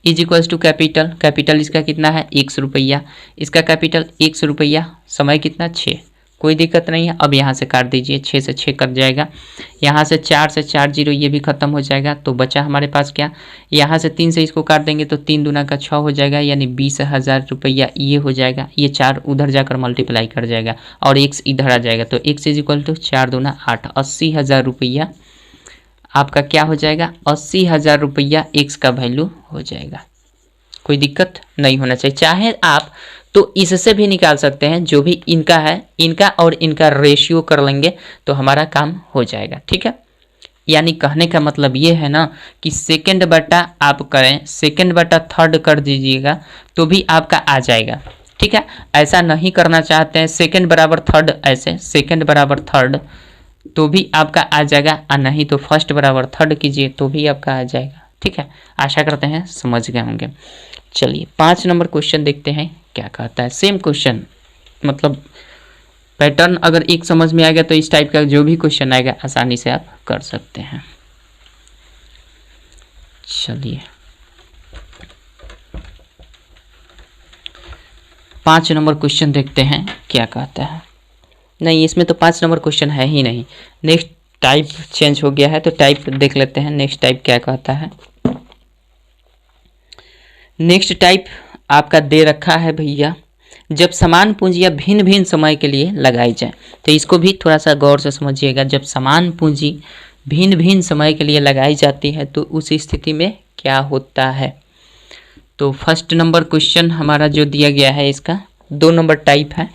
is equals to capital, capital इसका कितना है 100 रुपया, इसका कैपिटल 100 रुपया, समय कितना 6, कोई दिक्कत नहीं है। अब यहाँ से काट दीजिए, 6 से 6 कट जाएगा, यहाँ से 4 से 4 जीरो ये भी खत्म हो जाएगा, तो बचा हमारे पास क्या, यहाँ से 3 से इसको काट देंगे तो 3 दूना का 6 हो जाएगा, यानी 20,000 रुपया ये हो जाएगा। ये 4 उधर जाकर मल्टीप्लाई कर जाएगा और x इधर आ जाएगा, तो x इज इक्वल टू 4 दूना 8, 80,000 रुपया आपका क्या हो जाएगा, 80,000 रुपया x का वैल्यू हो जाएगा। कोई दिक्कत नहीं होना चाहिए, चाहे आप तो इससे भी निकाल सकते हैं, जो भी इनका है, इनका और इनका रेशियो कर लेंगे तो हमारा काम हो जाएगा, ठीक है। यानी कहने का मतलब ये है ना कि सेकंड बटा आप करें, सेकंड बटा थर्ड कर दीजिएगा तो भी आपका आ जाएगा, ठीक है। ऐसा नहीं करना चाहते हैं सेकंड बराबर थर्ड, ऐसे सेकंड बराबर थर्ड तो भी आपका आ जाएगा, और नहीं तो फर्स्ट बराबर थर्ड कीजिए तो भी आपका आ जाएगा, ठीक है। आशा करते हैं समझ गए होंगे। चलिए 5 नंबर क्वेश्चन देखते हैं क्या कहता है। सेम क्वेश्चन, मतलब पैटर्न अगर एक समझ में आ गया तो इस टाइप का जो भी क्वेश्चन आएगा आसानी से आप कर सकते हैं। चलिए 5 नंबर क्वेश्चन देखते हैं क्या कहता है। नहीं, इसमें तो 5 नंबर क्वेश्चन है ही नहीं, नेक्स्ट टाइप चेंज हो गया है, तो टाइप देख लेते हैं नेक्स्ट टाइप क्या कहता है। नेक्स्ट टाइप आपका दे रखा है भैया, जब समान पूंजियाँ भिन्न भिन्न समय के लिए लगाई जाए, तो इसको भी थोड़ा सा गौर से समझिएगा। जब समान पूंजी भिन्न भिन्न समय के लिए लगाई जाती है तो उस स्थिति में क्या होता है। तो फर्स्ट नंबर क्वेश्चन हमारा जो दिया गया है इसका 2 नंबर टाइप है,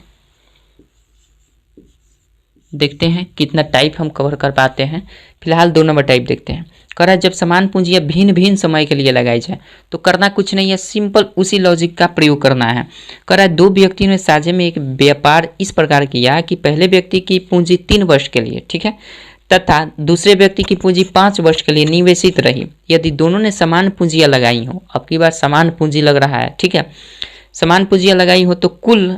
देखते हैं कितना टाइप हम कवर कर पाते हैं। फिलहाल 2 नंबर टाइप देखते हैं। कह रहा है जब समान पूंजियाँ भिन्न भिन्न समय के लिए लगाई जाए, तो करना कुछ नहीं है, सिंपल उसी लॉजिक का प्रयोग करना है। कह रहा है 2 व्यक्तियों ने साझे में एक व्यापार इस प्रकार किया कि पहले व्यक्ति की पूंजी 3 वर्ष के लिए, ठीक है, तथा दूसरे व्यक्ति की पूंजी 5 वर्ष के लिए निवेशित रही। यदि दोनों ने समान पूंजियाँ लगाई हो, अब की बार समान पूंजी लग रहा है, ठीक है, समान पूंजियाँ लगाई हो तो कुल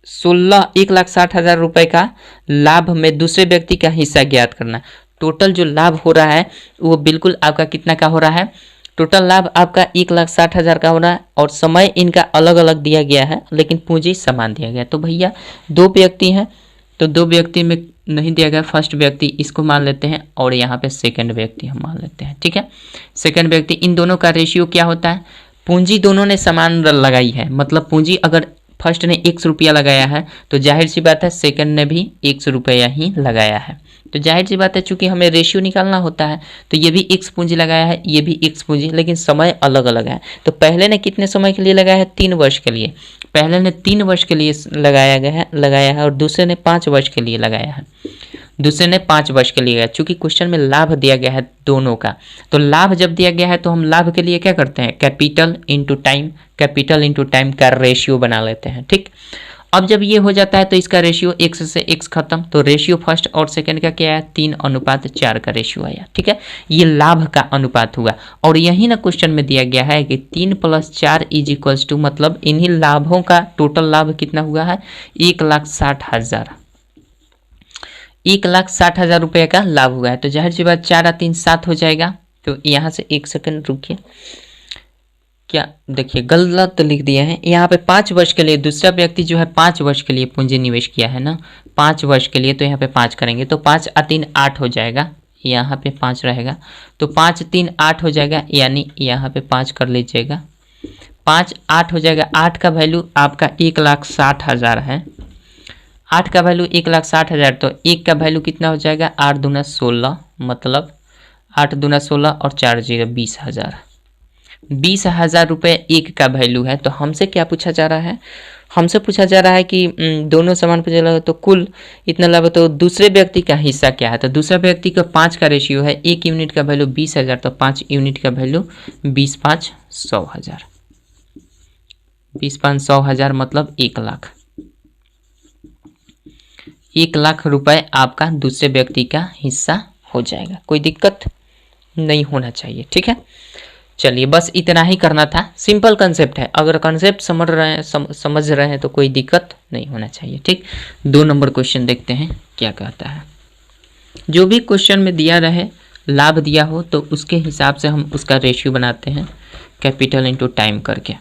1,60,000 रुपये का लाभ में दूसरे व्यक्ति का हिस्सा ज्ञात करना। टोटल जो लाभ हो रहा है वो बिल्कुल आपका कितना का हो रहा है, टोटल लाभ आपका 1,60,000 का हो रहा है, और समय इनका अलग अलग दिया गया है लेकिन पूंजी समान दिया गया। तो भैया 2 व्यक्ति हैं, तो 2 व्यक्ति में नहीं दिया गया फर्स्ट व्यक्ति, इसको मान लेते हैं और यहाँ पे सेकंड व्यक्ति हम मान लेते हैं। ठीक है, सेकंड व्यक्ति, इन दोनों का रेशियो क्या होता है? पूंजी दोनों ने समान लगाई है, मतलब पूंजी अगर फर्स्ट ने 100 रुपया लगाया है तो जाहिर सी बात है सेकंड ने भी 100 रुपया ही लगाया है। तो जाहिर सी बात है चूंकि हमें रेशियो निकालना होता है तो ये भी x पूंजी लगाया है, ये भी x पूंजी, लेकिन समय अलग अलग है। तो पहले ने कितने समय के लिए लगाया है? 3 वर्ष के लिए। पहले ने 3 वर्ष के लिए लगाया है और दूसरे ने 5 वर्ष के लिए लगाया है। दूसरे ने 5 वर्ष के लिए गया। चूंकि क्वेश्चन में लाभ दिया गया है दोनों का, तो लाभ जब दिया गया है तो हम लाभ के लिए क्या करते हैं? कैपिटल इंटू टाइम का रेशियो बना लेते हैं। ठीक, अब जब ये हो जाता है तो इसका रेशियो x से x खत्म, तो रेशियो फर्स्ट और सेकंड का क्या है? 3:4 का रेशियो आया। ठीक है, ये लाभ का अनुपात हुआ। और यही ना क्वेश्चन में दिया गया है कि 3 + 4 = मतलब इन्हीं लाभों का टोटल लाभ कितना हुआ है? 1,60,000। 1,60,000 रुपये का लाभ हुआ है। तो जाहिर सी बात 4 और 3 7 हो जाएगा। तो यहाँ से 1 सेकंड रुकिए, क्या देखिए गलत लिख दिया है यहाँ पे। 5 वर्ष के लिए दूसरा व्यक्ति जो है 5 वर्ष के लिए पूंजी निवेश किया है ना, 5 वर्ष के लिए, तो यहाँ पे 5 करेंगे तो 5 और 3 8 हो जाएगा, यहाँ पे 5 रहेगा तो 5 3 8 हो जाएगा, यानी यहाँ पे 5 कर लीजिएगा, 5 8 हो जाएगा। 8 का वैल्यू आपका 1,60,000 है, 8 का वैल्यू 1,60,000, तो 1 का वैल्यू कितना हो जाएगा? 8 दूना 16, मतलब 8 दूना 16 और 4 0 20,000। 20,000 रुपये 1 का वैल्यू है। तो हमसे क्या पूछा जा रहा है? हमसे पूछा जा रहा है कि दोनों समान पूछा जा, तो कुल इतना लाभ, तो दूसरे व्यक्ति का हिस्सा क्या है? तो दूसरा व्यक्ति का 5 का रेशियो है, 1 यूनिट का वैल्यू 20,000, तो 5 यूनिट का वैल्यू 20 5 100,000, 20 5 100,000 मतलब 1 लाख। 1 लाख रुपए आपका दूसरे व्यक्ति का हिस्सा हो जाएगा। कोई दिक्कत नहीं होना चाहिए। ठीक है, चलिए बस इतना ही करना था। सिंपल कंसेप्ट है, अगर कंसेप्ट समझ रहे हैं तो कोई दिक्कत नहीं होना चाहिए। ठीक, 2 नंबर क्वेश्चन देखते हैं क्या कहता है। जो भी क्वेश्चन में दिया रहे, लाभ दिया हो तो उसके हिसाब से हम उसका रेशियो बनाते हैं, कैपिटल इंटू टाइम करके।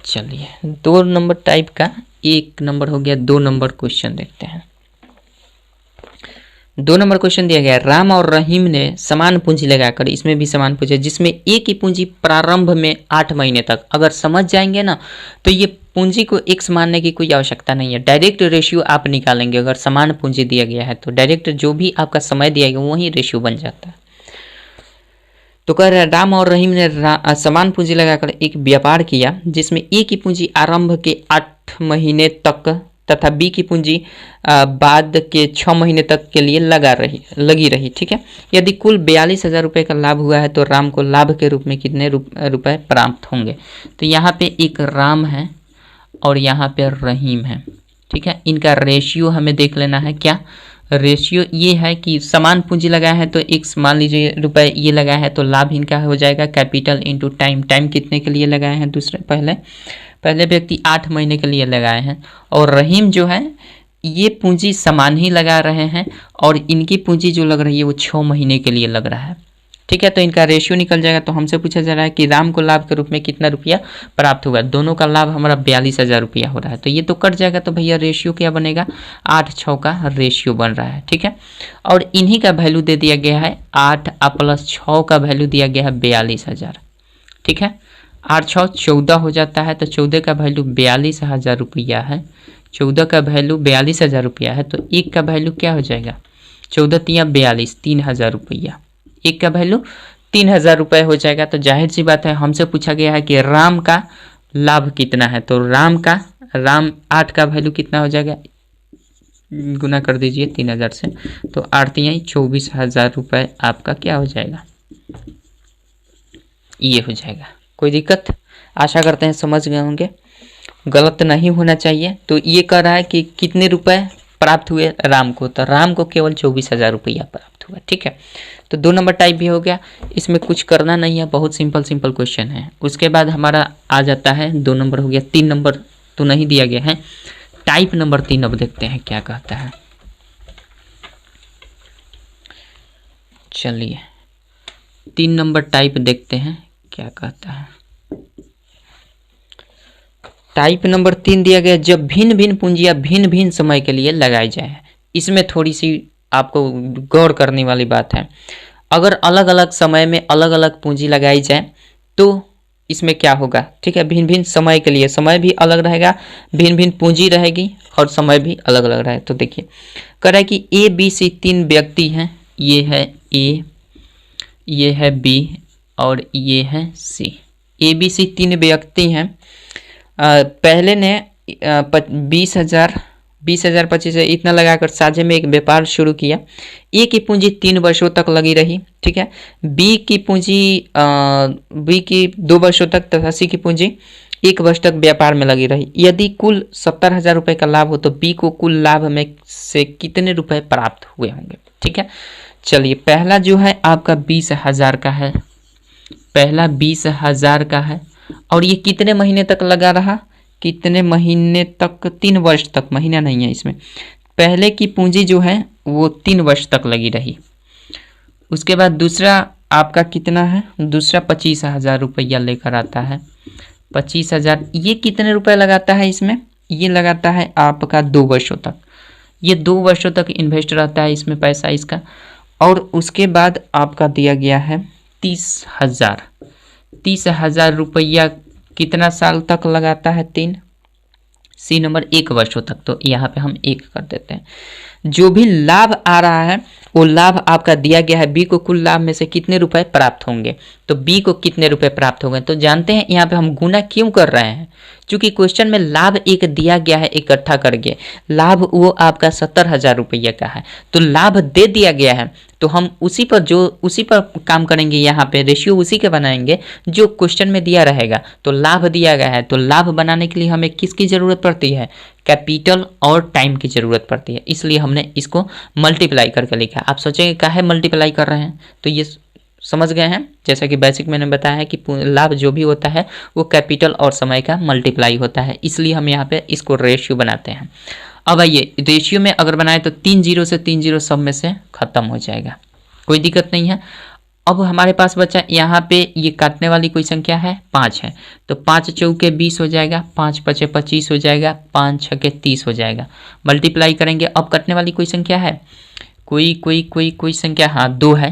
चलिए 2 नंबर टाइप का 1 नंबर हो गया। 2 नंबर क्वेश्चन देखते हैं। 2 नंबर क्वेश्चन दिया गया, राम और रहीम ने समान पूंजी लगाकर, इसमें भी समान पूंजी, जिसमें एक ही पूंजी प्रारंभ में 8 महीने तक, अगर समझ जाएंगे ना तो ये पूंजी को x मानने की कोई आवश्यकता नहीं है, डायरेक्ट रेशियो आप निकालेंगे। अगर समान पूंजी दिया गया है तो डायरेक्ट जो भी आपका समय दिया गया वही रेशियो बन जाता है। तो कह रहे हैं राम और रहीम ने समान पूंजी लगाकर एक व्यापार किया जिसमें ए की पूंजी आरंभ के 8 महीने तक तथा बी की पूंजी बाद के 6 महीने तक के लिए लगी रही। ठीक है, यदि कुल 42,000 रुपये का लाभ हुआ है तो राम को लाभ के रूप में कितने रुपए प्राप्त होंगे? तो यहाँ पे एक राम है और यहाँ पे रहीम है। ठीक है, इनका रेशियो हमें देख लेना है। क्या रेशियो? ये है कि समान पूंजी लगाया है तो x मान लीजिए रुपए ये लगाया है तो लाभ इनका हो जाएगा कैपिटल इंटू टाइम। टाइम कितने के लिए लगाए हैं? पहले व्यक्ति 8 महीने के लिए लगाए हैं, और रहीम जो है ये पूंजी समान ही लगा रहे हैं और इनकी पूंजी जो लग रही है वो 6 महीने के लिए लग रहा है। ठीक है, तो इनका रेशियो निकल जाएगा। तो हमसे पूछा जा रहा है कि राम को लाभ के रूप में कितना रुपया प्राप्त हुआ? दोनों का लाभ हमारा 42,000 रुपया हो रहा है, तो ये तो कट जाएगा। तो भैया रेशियो क्या बनेगा? 8:6 का रेशियो बन रहा है। ठीक है, और इन्हीं का वैल्यू दे दिया गया है 8 + 6 का वैल्यू दिया गया है 42,000। ठीक है, 8 6 14 हो जाता है, तो 14 का वैल्यू 42,000 रुपया है। 14 का वैल्यू 42,000 रुपया है, तो 1 का वैल्यू क्या हो जाएगा? 14 तिया 42, 3,000 रुपया। 1 का वैल्यू 3,000 रुपये हो जाएगा। तो जाहिर सी बात है हमसे पूछा गया है कि राम का लाभ कितना है, तो राम 8 का वैल्यू कितना हो जाएगा? गुना कर दीजिए 3,000 से, तो 8 तिया 24,000 रुपये आपका क्या हो जाएगा? ये हो जाएगा। कोई दिक्कत? आशा करते हैं समझ गए होंगे, गलत नहीं होना चाहिए। तो ये कह रहा है कि कितने रुपए प्राप्त हुए राम को, तो राम को केवल 24,000 रुपया प्राप्त हुआ। ठीक है, तो 2 नंबर टाइप भी हो गया। इसमें कुछ करना नहीं है, बहुत सिंपल क्वेश्चन है। उसके बाद हमारा आ जाता है 2 नंबर हो गया। 3 नंबर तो नहीं दिया गया है, टाइप नंबर 3 अब देखते हैं क्या कहता है। चलिए 3 नंबर टाइप देखते हैं क्या कहता है। टाइप नंबर 3 दिया गया, जब भिन्न भिन्न पूंजियां भिन्न भिन्न समय के लिए लगाई जाए। इसमें थोड़ी सी आपको गौर करने वाली बात है। अगर अलग अलग समय में अलग अलग पूंजी लगाई जाए तो इसमें क्या होगा, ठीक है, भिन्न भिन्न समय के लिए समय भी अलग रहेगा, भिन्न भिन्न पूंजी रहेगी और समय भी अलग अलग रहेगा। तो देखिए कह रहा है कि ए बी सी 3 व्यक्ति हैं, ये है ए, ये है बी और ये है सी। ए बी सी 3 व्यक्ति हैं। पहले ने 20,000 25 है इतना लगाकर साझे में एक व्यापार शुरू किया। ए की पूंजी 3 वर्षों तक लगी रही, ठीक है। बी की पूंजी बी की 2 वर्षों तक तथा सी की पूंजी 1 वर्ष तक व्यापार में लगी रही। यदि कुल 70,000 रुपये का लाभ हो तो बी को कुल लाभ में से कितने रुपए प्राप्त हुए होंगे, ठीक है। चलिए पहला जो है आपका 20,000 का है, पहला 20,000 का है और ये कितने महीने तक लगा रहा, कितने महीने तक, 3 वर्ष तक, महीना नहीं है इसमें। पहले की पूंजी जो है वो 3 वर्ष तक लगी रही। उसके बाद दूसरा आपका कितना है, दूसरा 25,000 रुपया लेकर आता है। 25,000 ये कितने रुपए लगाता है इसमें, ये लगाता है आपका 2 वर्षों तक, ये 2 वर्षों तक इन्वेस्ट रहता है इसमें पैसा इसका। और उसके बाद आपका दिया गया है 30,000, 30,000 रुपया कितना साल तक लगाता है, 3, सी नंबर 1 वर्षों तक। तो यहाँ पे हम 1 कर देते हैं। जो भी लाभ आ रहा है वो लाभ आपका दिया गया है, बी को कुल लाभ में से कितने रुपए प्राप्त होंगे, तो बी को कितने रुपए प्राप्त होंगे। तो जानते हैं यहाँ पे हम गुना क्यों कर रहे हैं, क्योंकि क्वेश्चन में लाभ एक दिया गया है इकट्ठा करके, लाभ वो आपका 70,000 रुपया का है, तो लाभ दे दिया गया है तो हम उसी पर काम करेंगे, यहाँ पे रेशियो उसी के बनाएंगे जो क्वेश्चन में दिया रहेगा। तो लाभ दिया गया है तो लाभ बनाने के लिए हमें किसकी ज़रूरत पड़ती है, कैपिटल और टाइम की ज़रूरत पड़ती है, इसलिए हमने इसको मल्टीप्लाई करके लिखा। आप सोचेंगे काहे मल्टीप्लाई कर रहे हैं, तो ये समझ गए हैं, जैसा कि बेसिक मैंने बताया है कि लाभ जो भी होता है वो कैपिटल और समय का मल्टीप्लाई होता है, इसलिए हम यहाँ पे इसको रेशियो बनाते हैं। अब आइए रेशियो में अगर बनाए तो 3 0 से 3 0 सब में से खत्म हो जाएगा, कोई दिक्कत नहीं है। अब हमारे पास बचा यहाँ पे ये काटने वाली कोई संख्या है 5 है, तो 5 चौके 20 हो जाएगा, 5 पचे 25 हो जाएगा, 5 छके 30 हो जाएगा। मल्टीप्लाई करेंगे, अब कटने वाली कोई संख्या है, कोई संख्या, हाँ 2 है,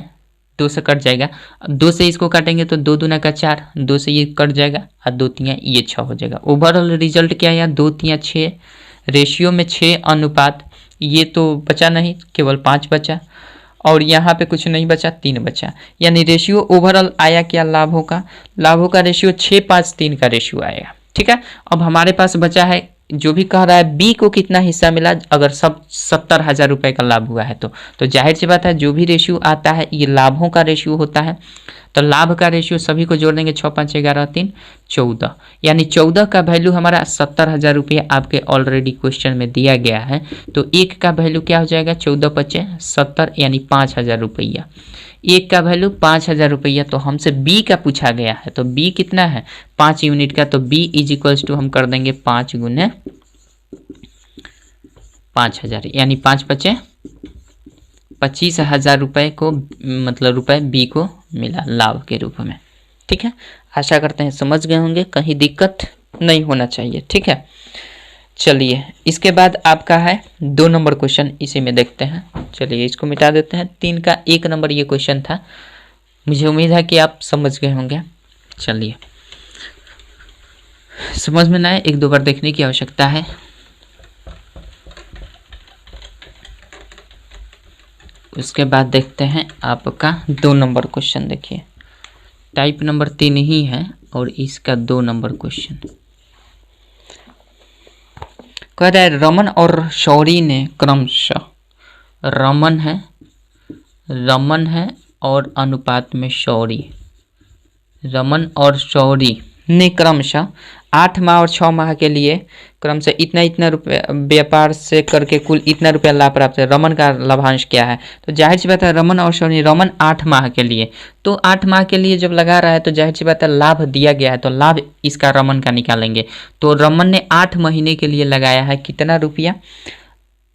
2 से कट जाएगा। 2 से इसको काटेंगे तो 2 दूना का 4, 2 से ये कट जाएगा और 2 तियाँ ये 6 हो जाएगा। ओवरऑल रिजल्ट क्या है यहाँ, 2 तियाँ 6, रेशियो में 6 अनुपात, ये तो बचा नहीं, केवल 5 बचा और यहाँ पे कुछ नहीं बचा, 3 बचा, यानी रेशियो ओवरऑल आया क्या, लाभों का रेशियो 6 5 3 का रेशियो आएगा, ठीक है। अब हमारे पास बचा है जो भी कह रहा है बी को कितना हिस्सा मिला, अगर सब 70,000 रुपये का लाभ हुआ है तो जाहिर सी बात है जो भी रेशियो आता है ये लाभों का रेशियो होता है। तो लाभ का रेशियो सभी को जोड़ देंगे, 6 5 11 3 14, यानी 14 का वैल्यू हमारा 70,000 रुपये आपके ऑलरेडी क्वेश्चन में दिया गया है। तो 1 का वैल्यू क्या हो जाएगा, 14 5 70 यानी 5,000 रुपया, 1 का वैल्यू 5,000 रुपया। तो हमसे बी का पूछा गया है, तो बी कितना है 5 यूनिट का, तो बी इज इक्वल्स टू हम कर देंगे 5 गुने 5,000, यानी 5 5 25,000 रुपये को, मतलब रुपए बी को मिला लाभ के रूप में, ठीक है। आशा करते हैं समझ गए होंगे, कहीं दिक्कत नहीं होना चाहिए, ठीक है। चलिए इसके बाद आपका है 2 नंबर क्वेश्चन, इसी में देखते हैं। चलिए इसको मिटा देते हैं, 3 का 1 नंबर ये क्वेश्चन था, मुझे उम्मीद है कि आप समझ गए होंगे। चलिए समझ में ना आए 1 2 बार देखने की आवश्यकता है। उसके बाद देखते हैं आपका 2 नंबर क्वेश्चन, देखिए टाइप नंबर 3 ही है और इसका 2 नंबर क्वेश्चन कह रहा है रमन और शौरी ने क्रमशः, रमन है और अनुपात में शौरी, रमन और शौरी ने क्रमशः 8 माह और 6 माह के लिए क्रम से इतना रुपया व्यापार से करके कुल इतना रुपया लाभ प्राप्त है। रमन का लाभांश क्या है, तो जाहिर सी बात है रमन और शौरी, रमन 8 माह के लिए, तो 8 माह के लिए जब लगा रहा है तो जाहिर सी बात है लाभ दिया गया है, तो लाभ इसका रमन का निकालेंगे। तो रमन ने 8 महीने के लिए लगाया है कितना रुपया,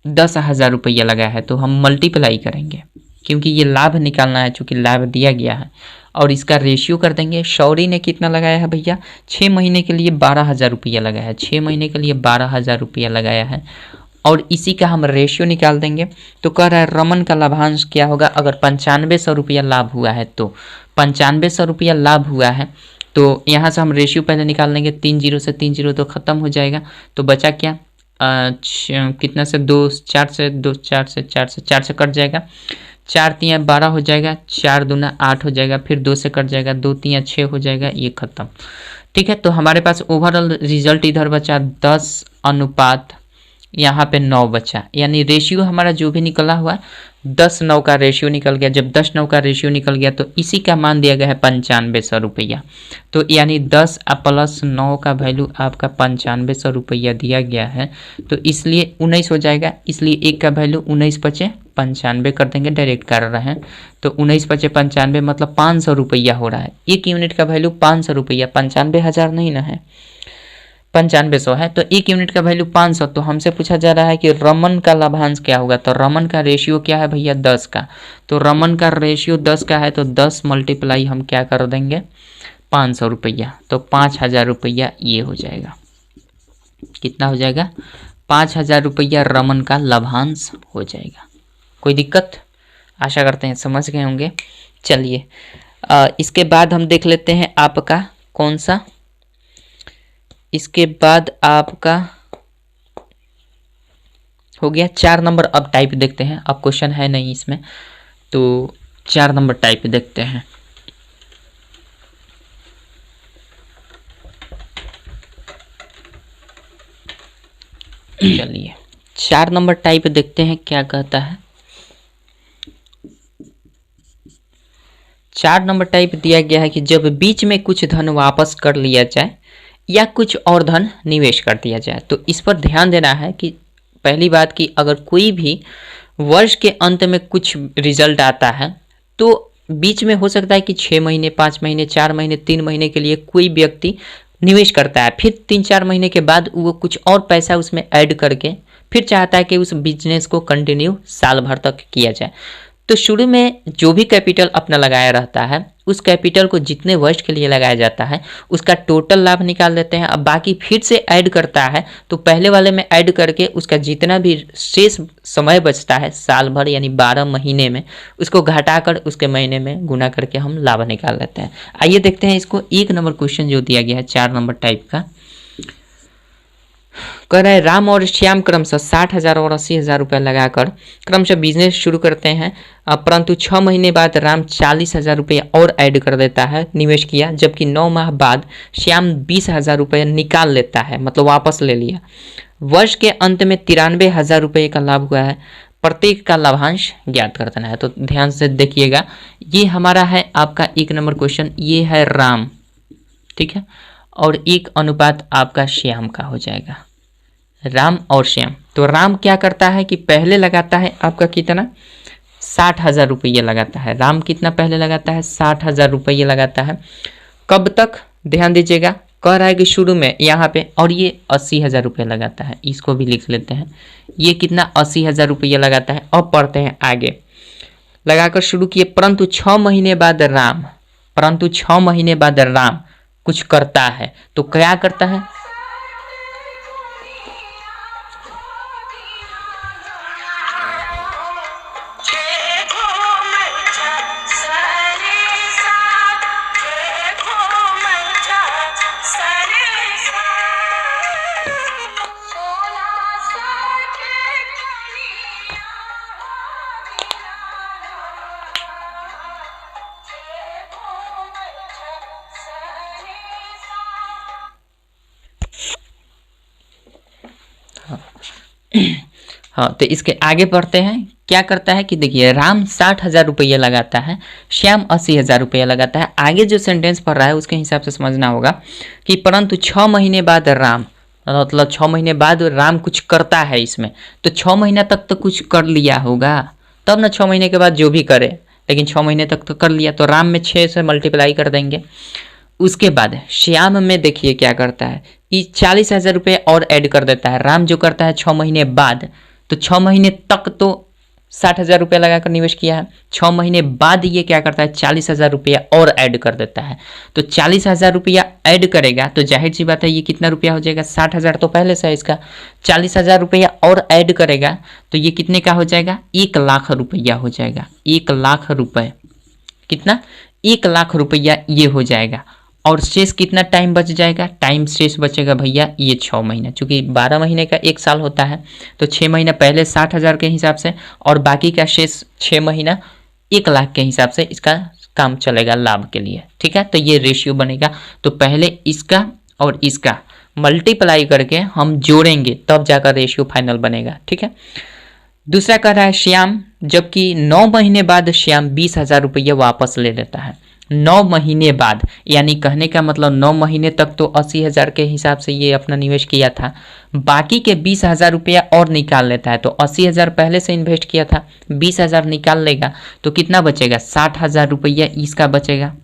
10,000 रुपया लगाया है, तो हम मल्टीप्लाई करेंगे क्योंकि ये लाभ निकालना है, चूँकि लाभ दिया गया है, और इसका रेशियो कर देंगे। शौरी ने कितना लगाया है भैया, 6 महीने के लिए 12,000 रुपया लगाया है, 6 महीने के लिए 12,000 रुपया लगाया है। और इसी का हम रेशियो निकाल देंगे। तो कह रहा है रमन का लाभांश क्या होगा अगर 9500 रुपया लाभ हुआ है, तो 9500 रुपया लाभ हुआ है तो यहाँ से हम रेशियो पहले निकाल लेंगे। 3 जीरो से 3 जीरो तो ख़त्म हो जाएगा, तो बचा क्या कितना से 2, 4 से 2, 4 से 4 से 4 से कट जाएगा, 4 तियाँ 12 हो जाएगा, 4 दूना 8 हो जाएगा, फिर 2 से कट जाएगा, 2 तियाँ 6 हो जाएगा, ये खत्म। ठीक है, तो हमारे पास ओवरऑल रिजल्ट इधर बचा 10 अनुपात यहाँ पे 9 बचा, यानी रेशियो हमारा जो भी निकला हुआ 10-9 का रेशियो निकल गया। जब 10-9 का रेशियो निकल गया तो इसी का मान दिया गया है 9500 रुपया। तो यानी 10 प्लस 9 का वैल्यू आपका 9500 रुपया दिया गया है, तो इसलिए 19 हो जाएगा। इसलिए एक का वैल्यू 19 बचे 95 कर देंगे, डायरेक्ट कर रहे हैं। तो 19 बचे 95 मतलब 500 रुपया हो रहा है। एक यूनिट का वैल्यू 500 रुपया, 95,000 नहीं ना है, 9500 है, तो एक यूनिट का वैल्यू 500। तो हमसे पूछा जा रहा है कि रमन का लाभांश क्या होगा, तो रमन का रेशियो क्या है भैया 10 का, तो रमन का रेशियो 10 का है, तो 10 मल्टीप्लाई हम क्या कर देंगे 500 रुपया, तो 5000 रुपया ये हो जाएगा। कितना हो जाएगा 5000 रुपया रमन का लाभांश हो जाएगा। कोई दिक्कत, आशा करते हैं समझ गए होंगे। चलिए इसके बाद हम देख लेते हैं आपका कौन सा, इसके बाद आपका हो गया 4 नंबर। अब टाइप देखते हैं, अब क्वेश्चन है नहीं इसमें, तो 4 नंबर टाइप देखते हैं। चलिए 4 नंबर टाइप देखते हैं क्या कहता है। 4 नंबर टाइप दिया गया है कि जब बीच में कुछ धन वापस कर लिया जाए या कुछ और धन निवेश कर दिया जाए। तो इस पर ध्यान देना है कि पहली बात कि अगर कोई भी वर्ष के अंत में कुछ रिजल्ट आता है तो बीच में हो सकता है कि 6 महीने, 5 महीने, 4 महीने, 3 महीने के लिए कोई व्यक्ति निवेश करता है, फिर 3-4 महीने के बाद वो कुछ और पैसा उसमें ऐड करके फिर चाहता है कि उस बिजनेस को कंटिन्यू साल भर तक किया जाए। तो शुरू में जो भी कैपिटल अपना लगाया रहता है उस कैपिटल को जितने वर्ष के लिए लगाया जाता है उसका टोटल लाभ निकाल देते हैं। अब बाकी फिर से ऐड करता है तो पहले वाले में ऐड करके उसका जितना भी शेष समय बचता है साल भर यानी 12 महीने में, उसको घटाकर उसके महीने में गुना करके हम लाभ निकाल लेते हैं। आइए देखते हैं इसको। 1 नंबर क्वेश्चन जो दिया गया है 4 नंबर टाइप का, कह रहा है राम और श्याम क्रमशः 60,000 और 80,000 रुपये लगाकर क्रमशः बिजनेस शुरू करते हैं, परंतु 6 महीने बाद राम 40,000 रुपये और ऐड कर देता है, निवेश किया, जबकि 9 माह बाद श्याम 20,000 रुपये निकाल लेता है, मतलब वापस ले लिया। वर्ष के अंत में 93,000 रुपये का लाभ हुआ है, प्रत्येक का लाभांश ज्ञात कर देना है। तो ध्यान से देखिएगा, ये हमारा है आपका 1 नंबर क्वेश्चन, ये है राम, ठीक है, और 1 अनुपात आपका श्याम का हो जाएगा, राम और श्याम। तो राम क्या करता है कि पहले लगाता है आपका कितना 60,000 रुपये लगाता है। राम कितना पहले लगाता है 60,000 रुपये लगाता है। कब तक ध्यान दीजिएगा, कह रहा है कि शुरू में यहाँ पे, और ये 80,000 रुपये लगाता है, इसको भी लिख लेते हैं। ये कितना 80,000 रुपये लगाता है। अब पढ़ते हैं आगे, लगाकर शुरू किए, परंतु 6 महीने बाद राम कुछ करता है। तो क्या करता है, हाँ, तो इसके आगे पढ़ते हैं। क्या करता है कि देखिए राम 60,000 रुपये लगाता है, श्याम 80,000 रुपये लगाता है। आगे जो सेंटेंस पढ़ रहा है उसके हिसाब से समझना होगा कि परंतु 6 महीने बाद राम, मतलब 6 महीने बाद राम कुछ करता है इसमें। तो 6 महीना तक तो कुछ कर लिया होगा, तब ना 6 महीने के बाद जो भी करे, लेकिन 6 महीने तक तो कर लिया, तो राम में 6 से मल्टीप्लाई कर देंगे। उसके बाद श्याम में देखिए क्या करता है, ये 40,000 रुपये और ऐड कर देता है। राम जो करता है 6 महीने बाद, तो 6 महीने तक तो 60,000 रुपया लगाकर निवेश किया है, 6 महीने बाद ये क्या करता है 40,000 रुपया और ऐड कर देता है। तो 40,000 रुपया ऐड करेगा तो जाहिर सी बात है ये कितना रुपया हो जाएगा, 60,000 तो पहले से है इसका, 40,000 रुपया और ऐड करेगा तो ये कितने का हो जाएगा, 1,00,000 रुपया हो जाएगा। 1,00,000 रुपये, कितना, 1,00,000 रुपया ये हो जाएगा। और शेष कितना टाइम बच जाएगा, टाइम शेष बचेगा भैया ये 6 महीना, चूंकि 12 महीने का 1 साल होता है तो 6 महीना पहले 60,000 के हिसाब से और बाकी का शेष 6 महीना 1,00,000 के हिसाब से इसका काम चलेगा लाभ के लिए। ठीक है, तो ये रेशियो बनेगा। तो पहले इसका और इसका मल्टीप्लाई करके हम जोड़ेंगे तब जाकर रेशियो फाइनल बनेगा। ठीक है, दूसरा कह रहा है श्याम, जबकि 9 महीने बाद श्याम 20,000 रुपया वापस ले लेता है। 9 महीने बाद, यानी कहने का मतलब 9 महीने तक तो 80,000 के हिसाब से ये अपना निवेश किया था, बाकी के 20,000 रुपया और निकाल लेता है। तो 80,000 पहले से इन्वेस्ट किया था, 20,000 निकाल लेगा तो कितना बचेगा, 60,000 रुपया इसका बचेगा,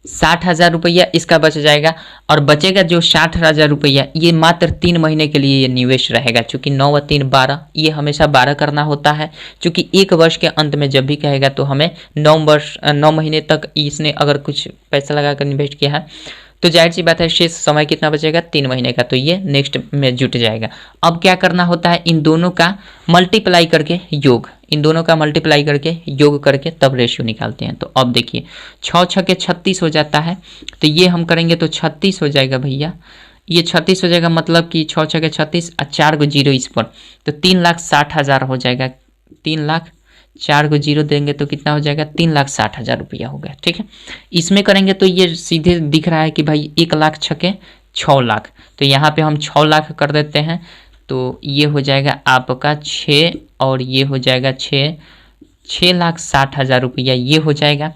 60,000 रुपया इसका बच जाएगा। और बचेगा जो 60,000 रुपया ये मात्र 3 महीने के लिए ये निवेश रहेगा, चूंकि 9 व 3 12, ये हमेशा 12 करना होता है। चूंकि 1 वर्ष के अंत में जब भी कहेगा तो हमें 9 महीने तक इसने अगर कुछ पैसा लगाकर इन्वेस्ट किया है तो जाहिर सी बात है शेष समय कितना बचेगा, 3 महीने का, तो ये नेक्स्ट में जुट जाएगा। अब क्या करना होता है, इन दोनों का मल्टीप्लाई करके योग, इन दोनों का मल्टीप्लाई करके योग करके तब रेशियो निकालते हैं। तो अब देखिए 6 6 के 36 हो जाता है, तो ये हम करेंगे तो 36 हो जाएगा भैया, ये 36 हो जाएगा, मतलब कि 6 6 के 36 और 4 को जीरो इस पर, तो 3,60,000 हो जाएगा। 3,00,000, 4 को जीरो देंगे तो कितना हो जाएगा, 3,60,000 रुपया हो गया। ठीक है, इसमें करेंगे तो ये सीधे दिख रहा है कि भाई 1,00,000 छके 6 लाख, तो यहाँ पे हम 6 लाख कर देते हैं तो ये हो जाएगा आपका 6 और ये हो जाएगा 6,60,000 रुपया ये हो जाएगा।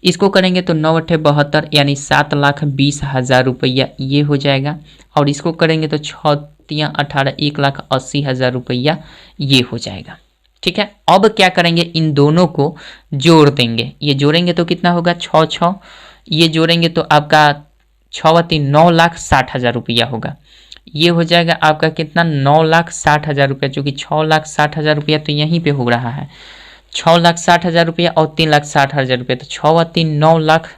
इसको करेंगे तो 9 8 72 यानी 7,20,000 रुपया ये हो जाएगा। और इसको करेंगे तो 6 3 18 1,80,000 रुपया ये हो जाएगा। ठीक है, अब क्या करेंगे, इन दोनों को जोड़ देंगे, ये जोड़ेंगे तो कितना होगा, 6 6, ये जोड़ेंगे तो आपका 6 व 3 9,60,000 रुपया होगा। ये हो जाएगा आपका कितना, 9,60,000 रुपया, चूँकि 6,60,000 रुपया तो यहीं पे हो रहा है, 6,60,000 रुपया और 3,60,000 रुपया, तो 6 व 3 9 लाख,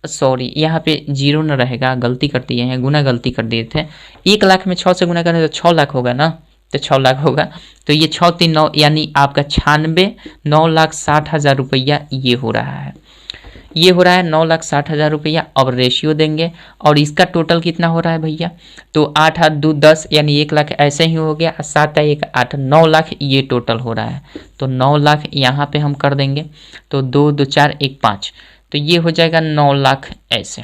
सॉरी यहाँ पे जीरो न रहेगा, गलती कर दिए हैं, गुना गलती कर दिए थे। 1,00,000 में 6 से गुना करें तो 6 लाख होगा ना, तो 6 लाख होगा, तो ये 6 3 9 यानी आपका 9,60,000 रुपया ये हो रहा है, ये हो रहा है 9,60,000 रुपया। अब रेशियो देंगे और इसका टोटल कितना हो रहा है भैया, तो 8 8 2 10 यानी 1,00,000 ऐसे ही हो गया, 7 1 8 9 लाख ये टोटल हो रहा है। तो 9 लाख यहाँ पे हम कर देंगे तो 2 2 4 1 5, तो ये हो जाएगा 9 लाख ऐसे।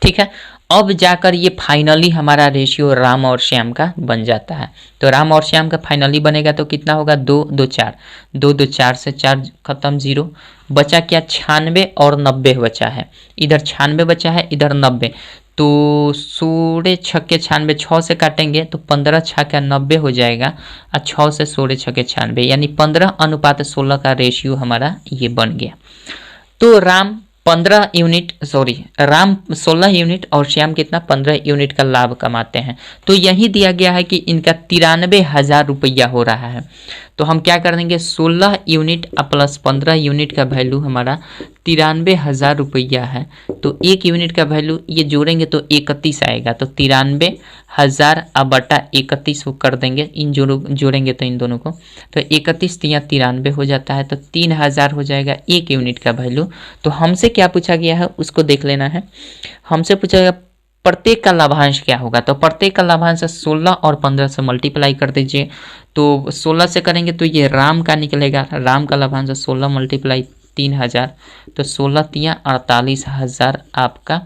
ठीक है, अब जाकर ये फाइनली हमारा रेशियो राम और श्याम का बन जाता है। तो राम और श्याम का फाइनली बनेगा तो कितना होगा, 2 2 4, 2 2 4 से 4 खत्म, 0 बचा क्या, 96 और 90 बचा है, इधर 96 बचा है इधर 90, तो 16 छक्के 96, 6 से काटेंगे तो 15 छक्का 90 हो जाएगा और 6 से 16 छक्के 96 यानी 15:16 का रेशियो हमारा ये बन गया। तो Ram 15 unit, sorry Ram 16 unit और श्याम कितना 15 यूनिट का लाभ कमाते हैं। तो यही दिया गया है कि इनका 93,000 रुपया हो रहा है। तो हम क्या कर देंगे, 16 यूनिट प्लस 15 यूनिट का वैल्यू हमारा 93,000 रुपया है। तो 1 यूनिट का वैल्यू ये जोड़ेंगे तो 31 आएगा, तो 93,000 बटा 31 को कर देंगे, इन जोड़ेंगे तो इन दोनों को, तो 31 या 93 हो जाता है, तो 3,000 हो जाएगा 1 यूनिट का वैल्यू। तो हमसे क्या पूछा गया है उसको देख लेना है, हमसे पूछा गया प्रत्येक का लाभांश क्या होगा। तो प्रत्येक का लाभांश 16 और 15 से मल्टीप्लाई कर दीजिए, तो 16 से करेंगे तो ये राम का निकलेगा, राम का लाभांश 16 मल्टीप्लाई 3,000, तो 16 तिया 48,000 आपका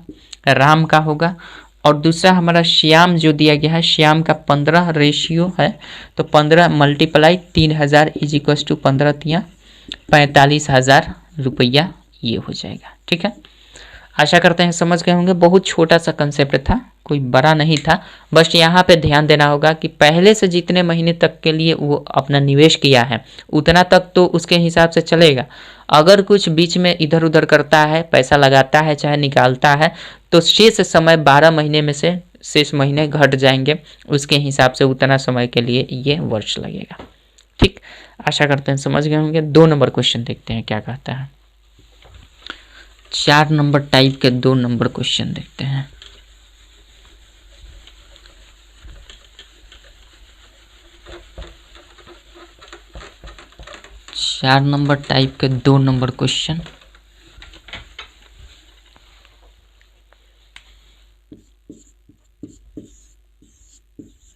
राम का होगा। और दूसरा हमारा श्याम जो दिया गया है, श्याम का 15 रेशियो है, तो 15 मल्टीप्लाई 3,000 इज इक्वस टू 15 तिया 45,000 रुपया ये हो जाएगा। ठीक है, आशा करते हैं समझ गए होंगे। बहुत छोटा सा कंसेप्ट था, कोई बड़ा नहीं था, बस यहाँ पे ध्यान देना होगा कि पहले से जितने महीने तक के लिए वो अपना निवेश किया है उतना तक तो उसके हिसाब से चलेगा। अगर कुछ बीच में इधर उधर करता है, पैसा लगाता है चाहे निकालता है, तो शेष समय 12 महीने में से शेष महीने घट जाएंगे, उसके हिसाब से उतना समय के लिए ये वर्ष लगेगा। ठीक, आशा करते हैं समझ गए होंगे। 2 नंबर क्वेश्चन देखते हैं क्या कहता है। 4 नंबर टाइप के 2 नंबर क्वेश्चन देखते हैं। चार नंबर टाइप के 2 नंबर क्वेश्चन।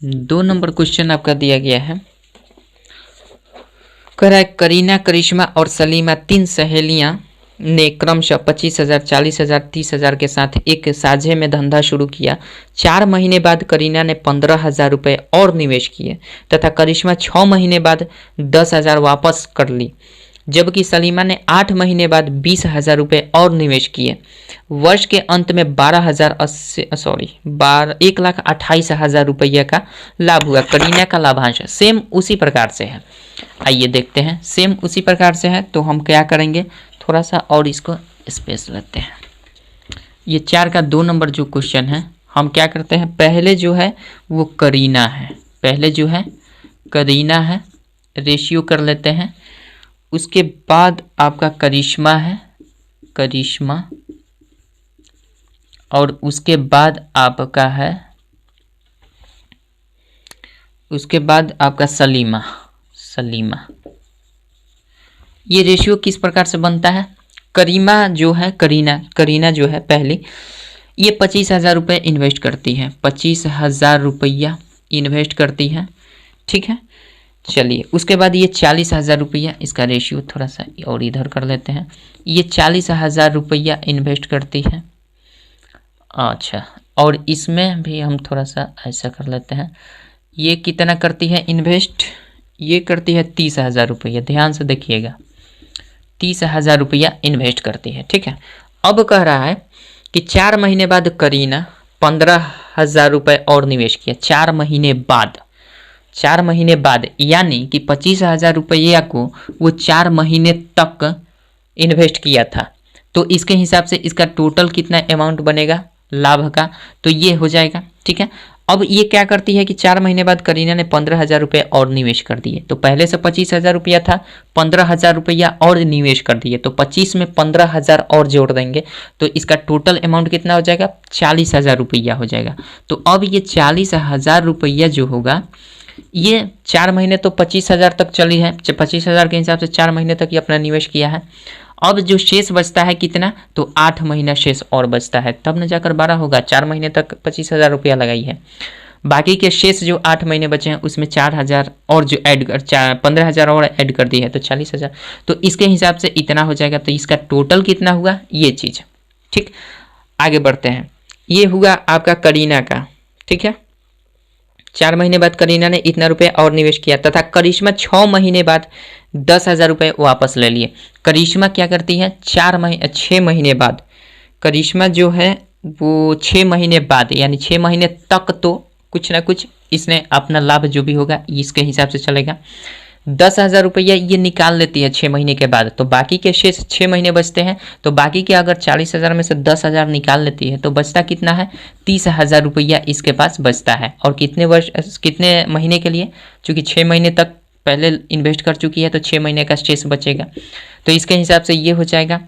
दो नंबर क्वेश्चन आपका दिया गया है, कह रहा है करीना, करिश्मा और सलीमा 3 सहेलियां ने क्रमशः 25,000, 40,000, 30,000 के साथ एक साझे में धंधा शुरू किया। 4 महीने बाद करीना ने 15,000 रुपये और निवेश किए तथा करिश्मा 6 महीने बाद 10,000 वापस कर ली, जबकि सलीमा ने 8 महीने बाद 20,000 रुपये और निवेश किए। वर्ष के अंत में 1,28,000 रुपये का लाभ हुआ। करीना का लाभांश सेम उसी प्रकार से है। आइए देखते हैं, सेम उसी प्रकार से है तो हम क्या करेंगे, थोड़ा सा और इसको स्पेस लेते हैं। ये 4 का 2 नंबर जो क्वेश्चन है, हम क्या करते हैं, पहले जो है वो करीना है, पहले जो है करीना है, रेशियो कर लेते हैं। उसके बाद आपका करिश्मा है, करिश्मा, और उसके बाद आपका है, उसके बाद आपका सलीमा, सलीमा। ये रेशियो किस प्रकार से बनता है, करीमा जो है, करीना जो है पहली, ये 25,000 रुपये इन्वेस्ट करती है, 25,000 रुपया इन्वेस्ट करती है, ठीक है। चलिए उसके बाद ये 40,000 रुपया, इसका रेशियो थोड़ा सा और इधर कर लेते हैं, ये 40,000 रुपया इन्वेस्ट करती है। अच्छा, और इसमें भी हम थोड़ा सा ऐसा कर लेते हैं, ये कितना करती है इन्वेस्ट, ये करती है 30,000 रुपया, ध्यान से देखिएगा, 30,000 रुपया इन्वेस्ट करती है, ठीक है। अब कह रहा है कि 4 महीने बाद करीना 15,000 रुपये और निवेश किया, 4 महीने बाद, 4 महीने बाद, यानी कि 25,000 रुपया को वो 4 महीने तक इन्वेस्ट किया था। तो इसके हिसाब से इसका टोटल कितना अमाउंट बनेगा लाभ का, तो ये हो जाएगा, ठीक है। अब ये क्या करती है कि 4 महीने बाद करीना ने 15,000 रुपये और निवेश कर दिए, तो पहले से 25,000 रुपया था, 15,000 रुपया और निवेश कर दिए, तो 25 में 15,000 और जोड़ देंगे तो इसका टोटल अमाउंट कितना हो जाएगा, 40,000 रुपया हो जाएगा। तो अब ये 40,000 रुपया जो होगा, ये 4 महीने तो 25,000 तक चली है, 25,000 के हिसाब से 4 महीने तक ये अपना निवेश किया है। अब जो शेष बचता है कितना, तो 8 महीना शेष और बचता है, तब न जाकर 12 होगा। 4 महीने तक 25,000 रुपया लगाई है, बाकी के शेष जो 8 महीने बचे हैं उसमें 4,000 और जो ऐड कर 15,000 और ऐड कर दी है, तो 40,000, तो इसके हिसाब से इतना हो जाएगा। तो इसका टोटल कितना हुआ ये चीज़, ठीक। आगे बढ़ते हैं, ये हुआ आपका करीना का, ठीक है। 4 महीने बाद करीना ने इतना रुपया और निवेश किया तथा करिश्मा 6 महीने बाद 10,000 रुपये वापस ले लिए। करिश्मा क्या करती है, 6 महीने बाद, करिश्मा जो है वो 6 महीने बाद, यानी 6 महीने तक तो कुछ ना कुछ इसने अपना लाभ जो भी होगा इसके हिसाब से चलेगा। 10,000 रुपया ये निकाल लेती है 6 महीने के बाद, तो बाकी के शेष 6 महीने बचते हैं, तो बाकी के अगर 40,000 में से 10,000 निकाल लेती है तो बचता कितना है, 30,000 रुपया इसके पास बचता है। और कितने वर्ष, कितने महीने के लिए, चूँकि 6 महीने तक पहले इन्वेस्ट कर चुकी है तो 6 महीने का शेष बचेगा, तो इसके हिसाब से ये हो जाएगा।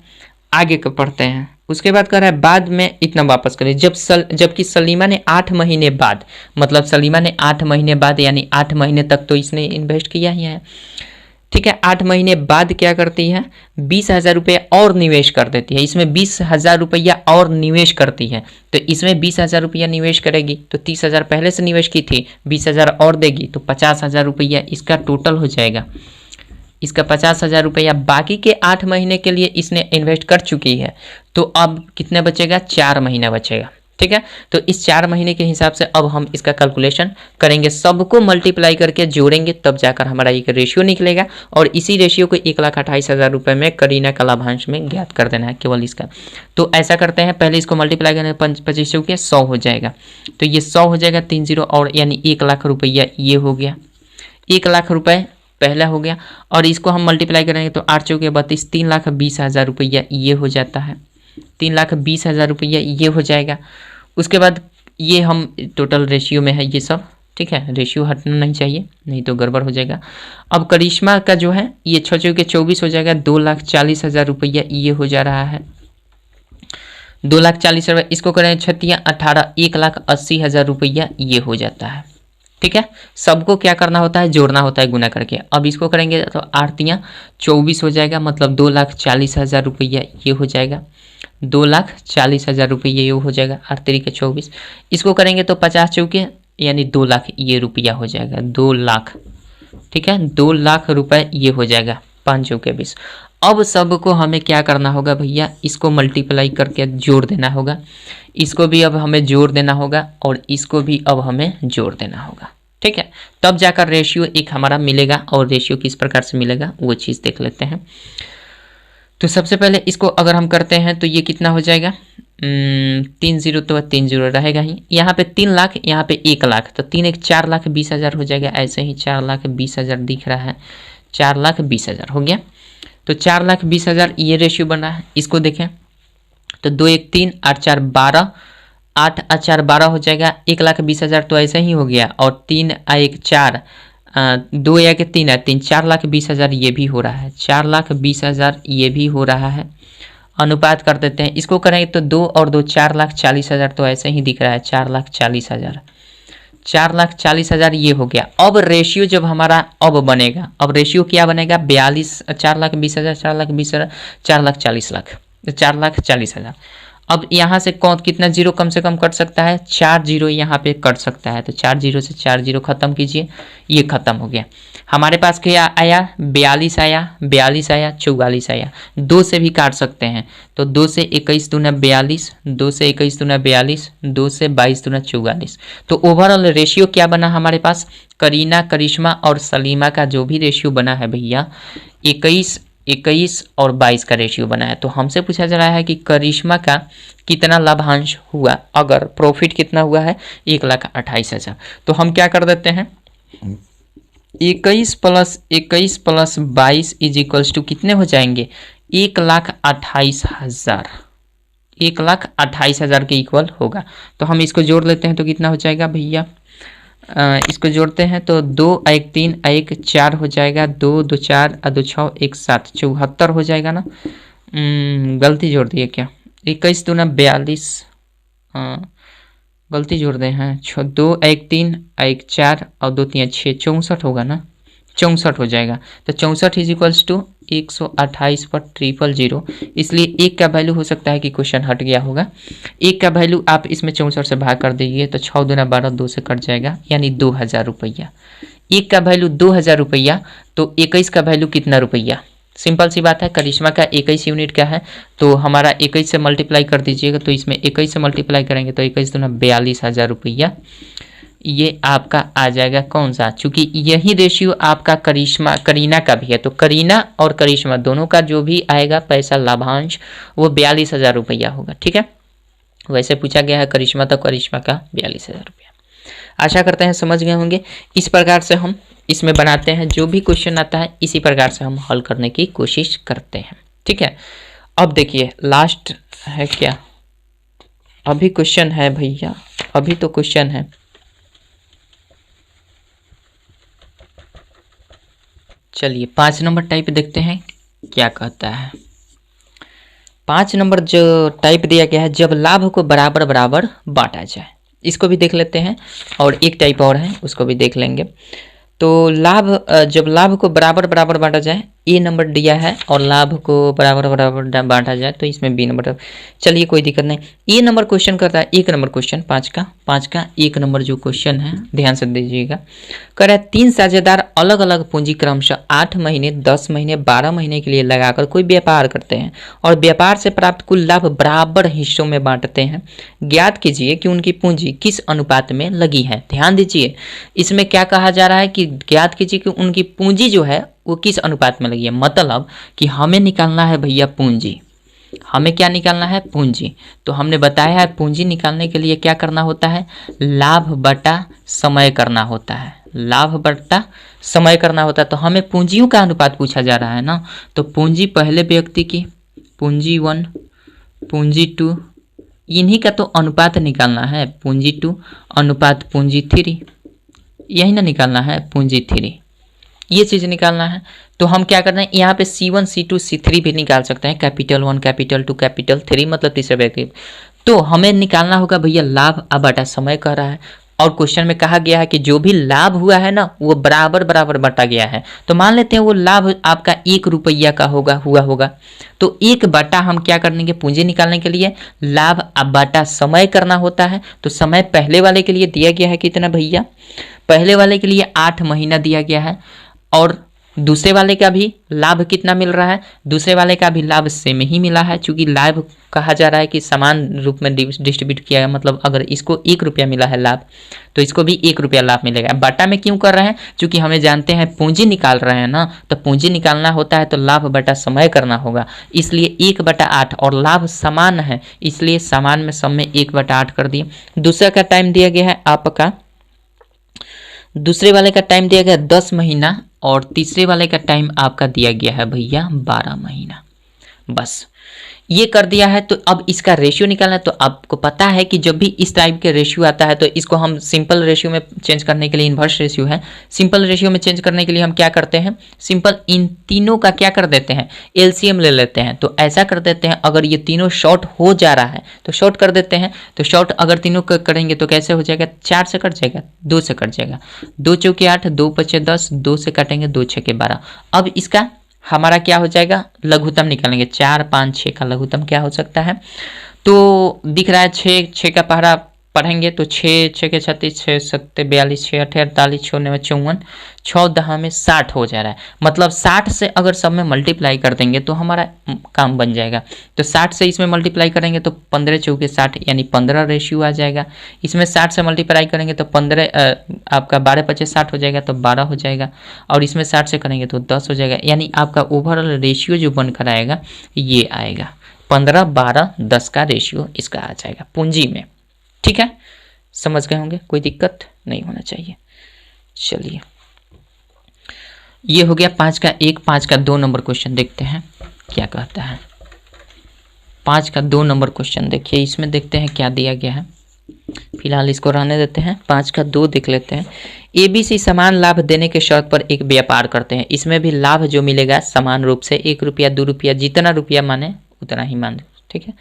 आगे को पढ़ते हैं, उसके बाद कह रहा है बाद में इतना वापस करें, जबकि सलीमा ने 8 महीने बाद, मतलब सलीमा ने 8 महीने बाद, यानी 8 महीने तक तो इसने इन्वेस्ट किया ही है, ठीक है। 8 महीने बाद क्या करती है, 20,000 रुपये और निवेश कर देती है, इसमें 20,000 रुपया और निवेश करती है, तो इसमें 20,000 रुपया निवेश करेगी, तो 30,000 पहले से निवेश की थी, 20,000 और देगी, तो 50,000 रुपया इसका टोटल हो जाएगा। इसका 50,000 रुपया बाकी के 8 महीने के लिए इसने इन्वेस्ट कर चुकी है, तो अब कितना बचेगा, 4 महीना बचेगा, ठीक है। तो इस 4 महीने के हिसाब से अब हम इसका कैलकुलेशन करेंगे, सबको मल्टीप्लाई करके जोड़ेंगे, तब जाकर हमारा एक रेशियो निकलेगा, और इसी रेशियो को 1,28,000 रुपये में करीना का लाभांश में ज्ञात कर देना है केवल इसका। तो ऐसा करते हैं, पहले इसको मल्टीप्लाई करने 25 के 100 हो जाएगा, तो ये 100 हो जाएगा, 3 0 और, यानी 1,00,000 रुपया ये हो गया, 1,00,000 रुपये पहला हो गया, और इसको हम मल्टीप्लाई करेंगे तो 8 चौके 32, 3,20,000 रुपया ये हो जाता है, 3,20,000 रुपया ये हो जाएगा। उसके बाद ये हम टोटल रेशियो में है ये सब, ठीक है, रेशियो हटना नहीं चाहिए, नहीं तो गड़बड़ हो जाएगा। अब करिश्मा का जो है ये 6 के 24 हो जाएगा, 2,40,000 रुपया ये हो जा रहा है। 2,40,000, इसको करें 18, 1,80,000 रुपया ये हो जाता है। ठीक है, सबको क्या करना होता है, जोड़ना होता है गुना करके। अब इसको करेंगे तो 8×24 हो जाएगा, मतलब 2,40,000 रुपया ये हो जाएगा। 2,40,000 रुपये ये हो जाएगा, 8×24। इसको करेंगे तो 50 चौके यानी 2 लाख ये रुपया हो जाएगा, 2 लाख। ठीक है, 2 लाख रुपए ये हो जाएगा, 5 चौके 20। अब सबको हमें क्या करना होगा भैया, इसको मल्टीप्लाई करके जोड़ देना होगा, इसको भी अब हमें जोड़ देना होगा और इसको भी अब हमें जोड़ देना होगा। ठीक है, तब जाकर रेशियो एक हमारा मिलेगा। और रेशियो किस प्रकार से मिलेगा वो चीज़ देख लेते हैं। तो सबसे पहले इसको अगर हम करते हैं तो ये कितना हो जाएगा, 3 0 तो 3 0 रहेगा ही। यहाँ पे 3 लाख, यहाँ पे 1 लाख, तो 3 1 4,20,000 हो जाएगा। ऐसे ही 4,20,000 दिख रहा है, 4,20,000 हो गया। तो 4,20,000 ये रेशियो बन रहा है। इसको देखें तो 2 1 3 8 4 12, 8 8 4 12 हो जाएगा। 1,20,000 तो ऐसे ही हो गया, और 3 1 4, 2 1 3 3, 4,20,000 ये भी हो रहा है, 4,20,000 ये भी हो रहा है। अनुपात कर देते हैं, इसको करेंगे तो 2 और 2 4,40,000 तो ऐसे ही दिख रहा है, 4,40,000, 4,40,000 ये हो गया। अब रेशियो जब हमारा अब बनेगा, अब रेशियो क्या बनेगा, 42, 4,20,000, 4,20,000, 4,40,000, 4,40,000। अब यहाँ से कौन कितना जीरो कम से कम कट सकता है, 4 जीरो यहाँ पे कट सकता है। तो 4 जीरो से 4 जीरो खत्म कीजिए, ये खत्म हो गया। हमारे पास क्या आया, 42 आया, 42 आया, 44 आया। 2 से भी काट सकते हैं, तो 2 से 21 दूना 42, 2 से 21 दूना 42, 2 से 22 दूना 44। तो ओवरऑल रेशियो क्या बना हमारे पास, करीना, करिश्मा और सलीमा का जो भी रेशियो बना है भैया, 21 और 22 का रेशियो बना है। तो हमसे पूछा जा रहा है कि करिश्मा का कितना लाभांश हुआ, अगर प्रॉफिट कितना हुआ है, 1,28,000। तो हम क्या कर देते हैं, 21 + 22 इज इक्वल्स टू कितने हो जाएंगे, 1,28,000, 1,28,000 के इक्वल होगा। तो हम इसको जोड़ लेते हैं तो कितना हो जाएगा भैया, इसको जोड़ते हैं तो 2 1 3 1 4 हो जाएगा, 2 2 4 2 6 1 7, 74 हो जाएगा ना। गलती जोड़ दिए क्या, 21 दूना 42, गलती जोड़ दे हैं, 2 1 3 1 4 और 2 3 6, 64 होगा ना, 64 हो जाएगा। तो 64 इज इक्वल्स टू 128 पर 000, इसलिए 1 का वैल्यू हो सकता है कि क्वेश्चन हट गया होगा। 1 का वैल्यू आप इसमें 64 से भाग कर दीजिए तो 6 दूना 12, 2 से कट जाएगा, यानी 2,000 रुपया। 1 का वैल्यू 2,000 रुपया, तो 21 का वैल्यू कितना रुपया, सिंपल सी बात है, करिश्मा का 21 यूनिट का है, तो हमारा 21 से मल्टीप्लाई कर दीजिएगा। तो इसमें 21 से मल्टीप्लाई करेंगे तो 21 दूना 42,000 रुपया ये आपका आ जाएगा। कौन सा, चूंकि यही रेशियो आपका करीना का भी है, तो करीना और करिश्मा दोनों का जो भी आएगा पैसा लाभांश वो 42,000 रुपया होगा। ठीक है, वैसे पूछा गया है करिश्मा, तो करिश्मा का 42,000 रुपया। आशा करते हैं समझ गए होंगे। इस प्रकार से हम इसमें बनाते हैं, जो भी क्वेश्चन आता है इसी प्रकार से हम हल करने की कोशिश करते हैं। ठीक है, अब देखिए लास्ट है क्या, अभी क्वेश्चन है भैया, अभी तो क्वेश्चन है। चलिए 5 नंबर टाइप देखते हैं क्या कहता है। 5 नंबर जो टाइप दिया गया है, जब लाभ को बराबर बराबर बांटा जाए, इसको भी देख लेते हैं। और एक टाइप और है उसको भी देख लेंगे। तो जब लाभ को बराबर बराबर बांटा जाए, ए नंबर दिया है और लाभ को बराबर बराबर बांटा जाए तो इसमें बी नंबर। चलिए कोई दिक्कत नहीं। ए नंबर क्वेश्चन करता है, 1 नंबर क्वेश्चन, 5 का 1 नंबर जो क्वेश्चन है ध्यान से दीजिएगा। कह रहा है 3 साझेदार अलग अलग पूंजी क्रमशः 8 महीने, 10 महीने, 12 महीने के लिए लगाकर कोई व्यापार करते हैं और व्यापार से प्राप्त कुल लाभ बराबर हिस्सों में बांटते हैं। ज्ञात कीजिए कि उनकी पूंजी किस अनुपात में लगी है। ध्यान दीजिए, इसमें क्या कहा जा रहा है कि ज्ञात कीजिए कि उनकी पूंजी जो है वो किस अनुपात में लगी है। मतलब कि हमें निकालना है भैया पूंजी, हमें क्या निकालना है, पूंजी। तो हमने बताया है पूंजी निकालने के लिए क्या करना होता है, लाभ बटा समय करना होता है, लाभ बटा समय करना होता है। तो हमें पूंजियों का अनुपात पूछा जा रहा है ना, तो पूंजी पहले व्यक्ति की, पूंजी 1, पूंजी 2, इन्हीं का तो अनुपात निकालना है, पूंजी 2 अनुपात पूंजी 3। यही ना निकालना है, पूंजी 3, ये चीज़ निकालना है। तो हम क्या करते हैं, यहाँ पे C1 C2 C3 भी निकाल सकते हैं, कैपिटल 1 कैपिटल 2 कैपिटल 3 मतलब तीसरे व्यक्ति। तो हमें निकालना होगा भैया लाभ बटा समय कह रहा है, और क्वेश्चन में कहा गया है कि जो भी लाभ हुआ है ना वो बराबर बराबर बटा गया है। तो मान लेते हैं वो लाभ आपका 1 रुपया का हुआ होगा। तो 1 बटा हम क्या करेंगे, पूंजी निकालने के लिए लाभ बटा समय करना होता है। तो समय पहले वाले के लिए दिया गया है कितना भैया, पहले वाले के लिए 8 महीना दिया गया है, और दूसरे वाले का भी लाभ कितना मिल रहा है, दूसरे वाले का भी लाभ सेम ही मिला है। चूंकि लाभ कहा जा रहा है कि समान रूप में डिस्ट्रीब्यूट किया है, मतलब अगर इसको 1 रुपया मिला है लाभ तो इसको भी 1 रुपया लाभ मिलेगा। बटा में क्यों कर रहे हैं, क्योंकि हमें जानते हैं पूंजी निकाल रहे हैं ना, तो पूंजी निकालना होता है तो लाभ बटा समय करना होगा, इसलिए 1/8, और लाभ समान है इसलिए समान में सब में 1/8 कर दिए। दूसरा का टाइम दिया गया है आपका, दूसरे वाले का टाइम दिया गया 10 महीना, और तीसरे वाले का टाइम आपका दिया गया है भैया 12 महीना। बस ये कर दिया है। तो अब इसका रेशियो निकालना है। तो आपको पता है कि जब भी इस टाइप के रेशियो आता है तो इसको हम सिंपल रेशियो में चेंज करने के लिए, इन्वर्स रेशियो है, सिंपल रेशियो में चेंज करने के लिए हम क्या करते हैं, सिंपल इन तीनों का क्या कर देते हैं, एलसीएम ले लेते हैं। तो ऐसा कर देते हैं, अगर ये तीनों शॉर्ट हो जा रहा है तो शॉर्ट कर देते हैं। तो शॉर्ट अगर तीनों करेंगे तो कैसे हो जाएगा, 4 से कट जाएगा, 2 से कट जाएगा, 2 चौके 8, 2 पचे 10, 2 से काटेंगे 2 छके 12। अब इसका हमारा क्या हो जाएगा, लघुत्तम निकालेंगे। 4 5 6 का लघुत्तम क्या हो सकता है, तो दिख रहा है 6 का पहरा पढ़ेंगे तो 6 6 के 36, 6 7 42, 6 8 48, 6 9 54, 6 10 में 60 हो जा रहा है। मतलब 60 से अगर सब में मल्टीप्लाई कर देंगे तो हमारा काम बन जाएगा। तो 60 से इसमें मल्टीप्लाई करेंगे तो 15 चौके 60 यानी 15 रेशियो आ जाएगा। इसमें 60 से मल्टीप्लाई करेंगे तो 15 आपका 12 पचे 60 हो जाएगा तो 12 हो जाएगा, और इसमें 60 से करेंगे तो 10 हो जाएगा। यानी आपका ओवरऑल रेशियो जो बनकर आएगा ये आएगा 15 12 10 का रेशियो इसका आ जाएगा पूंजी में। ठीक है, समझ गए होंगे, कोई दिक्कत नहीं होना चाहिए। चलिए ये हो गया 5 का 1। 5 का 2 नंबर क्वेश्चन देखते हैं क्या कहता है। 5 का 2 नंबर क्वेश्चन देखिए, इसमें देखते हैं क्या दिया गया है। फिलहाल इसको रहने देते हैं। 5 का 2 देख लेते हैं। ABC समान लाभ देने के शर्त पर एक व्यापार करते हैं। इसमें भी लाभ जो मिलेगा समान रूप से 1 रुपया 2 रुपया, जितना रुपया माने उतना ही मान। ठीक है,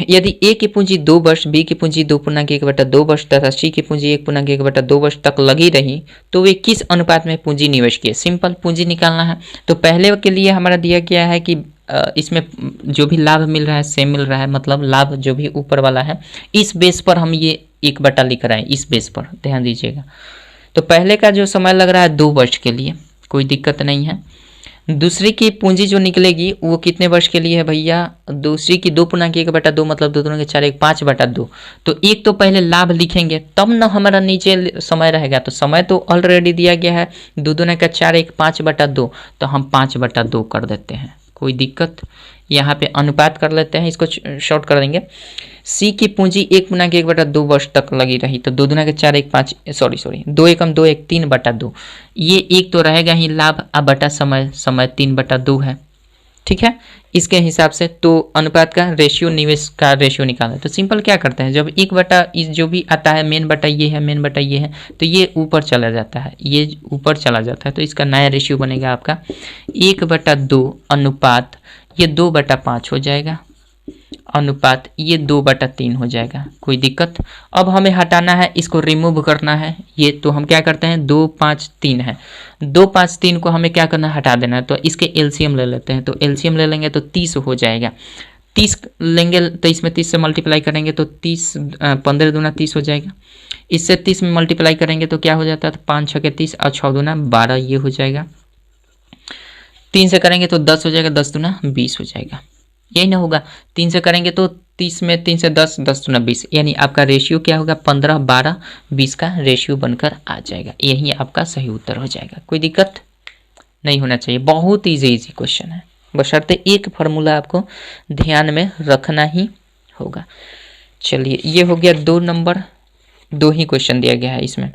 यदि A की पूंजी 2 वर्ष, B की पूंजी 2.1/2 वर्ष तथा C की पूंजी 1.1/2 वर्ष तक लगी रही तो वे किस अनुपात में पूंजी निवेश किए। सिंपल पूंजी निकालना है। तो पहले के लिए हमारा दिया गया है कि इसमें जो भी लाभ मिल रहा है सेम मिल रहा है, मतलब लाभ जो भी ऊपर वाला है इस बेस पर हम ये 1 लिख रहे हैं, इस बेस पर ध्यान दीजिएगा। तो पहले का जो समय लग रहा है 2 वर्ष के लिए, कोई दिक्कत नहीं है। दूसरी की पूंजी जो निकलेगी वो कितने वर्ष के लिए है भैया, दूसरी की 2.1/2 मतलब 2 के 4 1 5/2। तो एक तो पहले लाभ लिखेंगे तब ना हमारा नीचे समय रहेगा। तो समय तो ऑलरेडी दिया गया है 2 का 4 1 5/2, तो हम 5/2 कर देते हैं, कोई दिक्कत। यहाँ पे अनुपात कर लेते हैं, इसको शॉर्ट कर देंगे। C की पूंजी 1.1/2 वर्ष तक लगी रही तो 2 के 4 1 5 सॉरी 2 एकम 2 1 3/2, ये एक तो रहेगा ही लाभ अब बटा समय 3/2 है। ठीक है, इसके हिसाब से तो अनुपात का रेशियो, निवेश का रेशियो निकालना है। तो सिंपल क्या करते हैं, जब 1 इस जो भी आता है मेन बटा ये है, मेन बटा ये है, तो ये ऊपर चला जाता है, ये ऊपर चला जाता है। तो इसका नया रेशियो बनेगा आपका 1/2 अनुपात ये 2/5 हो जाएगा, अनुपात ये 2/3 हो जाएगा, कोई दिक्कत। अब हमें हटाना है, इसको रिमूव करना है। ये तो हम क्या करते हैं 2 5 3 है, 2 5 3 को हमें क्या करना है, हटा देना है। तो इसके एलसीएम ले लेते हैं। तो एलसीएम ले लेंगे तो 30 हो जाएगा। 30 लेंगे तो इसमें 30 से मल्टीप्लाई करेंगे तो 30 15 दूना 30 हो जाएगा। इससे 30 में मल्टीप्लाई करेंगे तो क्या हो जाता है, 5 6 के 30 और 6 दूना 12, ये हो जाएगा। 3 से करेंगे तो 10 हो जाएगा, 10 दूना 20 हो जाएगा, यही ना होगा। 3 से करेंगे तो 30 में 3 से 10, 10 दूना 20, यानी आपका रेशियो क्या होगा 15 12 20 का रेशियो बनकर आ जाएगा। यही आपका सही उत्तर हो जाएगा, कोई दिक्कत नहीं होना चाहिए। बहुत इजी क्वेश्चन है, बशर्ते एक फार्मूला आपको ध्यान में रखना ही होगा। चलिए ये हो गया 2 नंबर, 2 ही क्वेश्चन दिया गया है इसमें,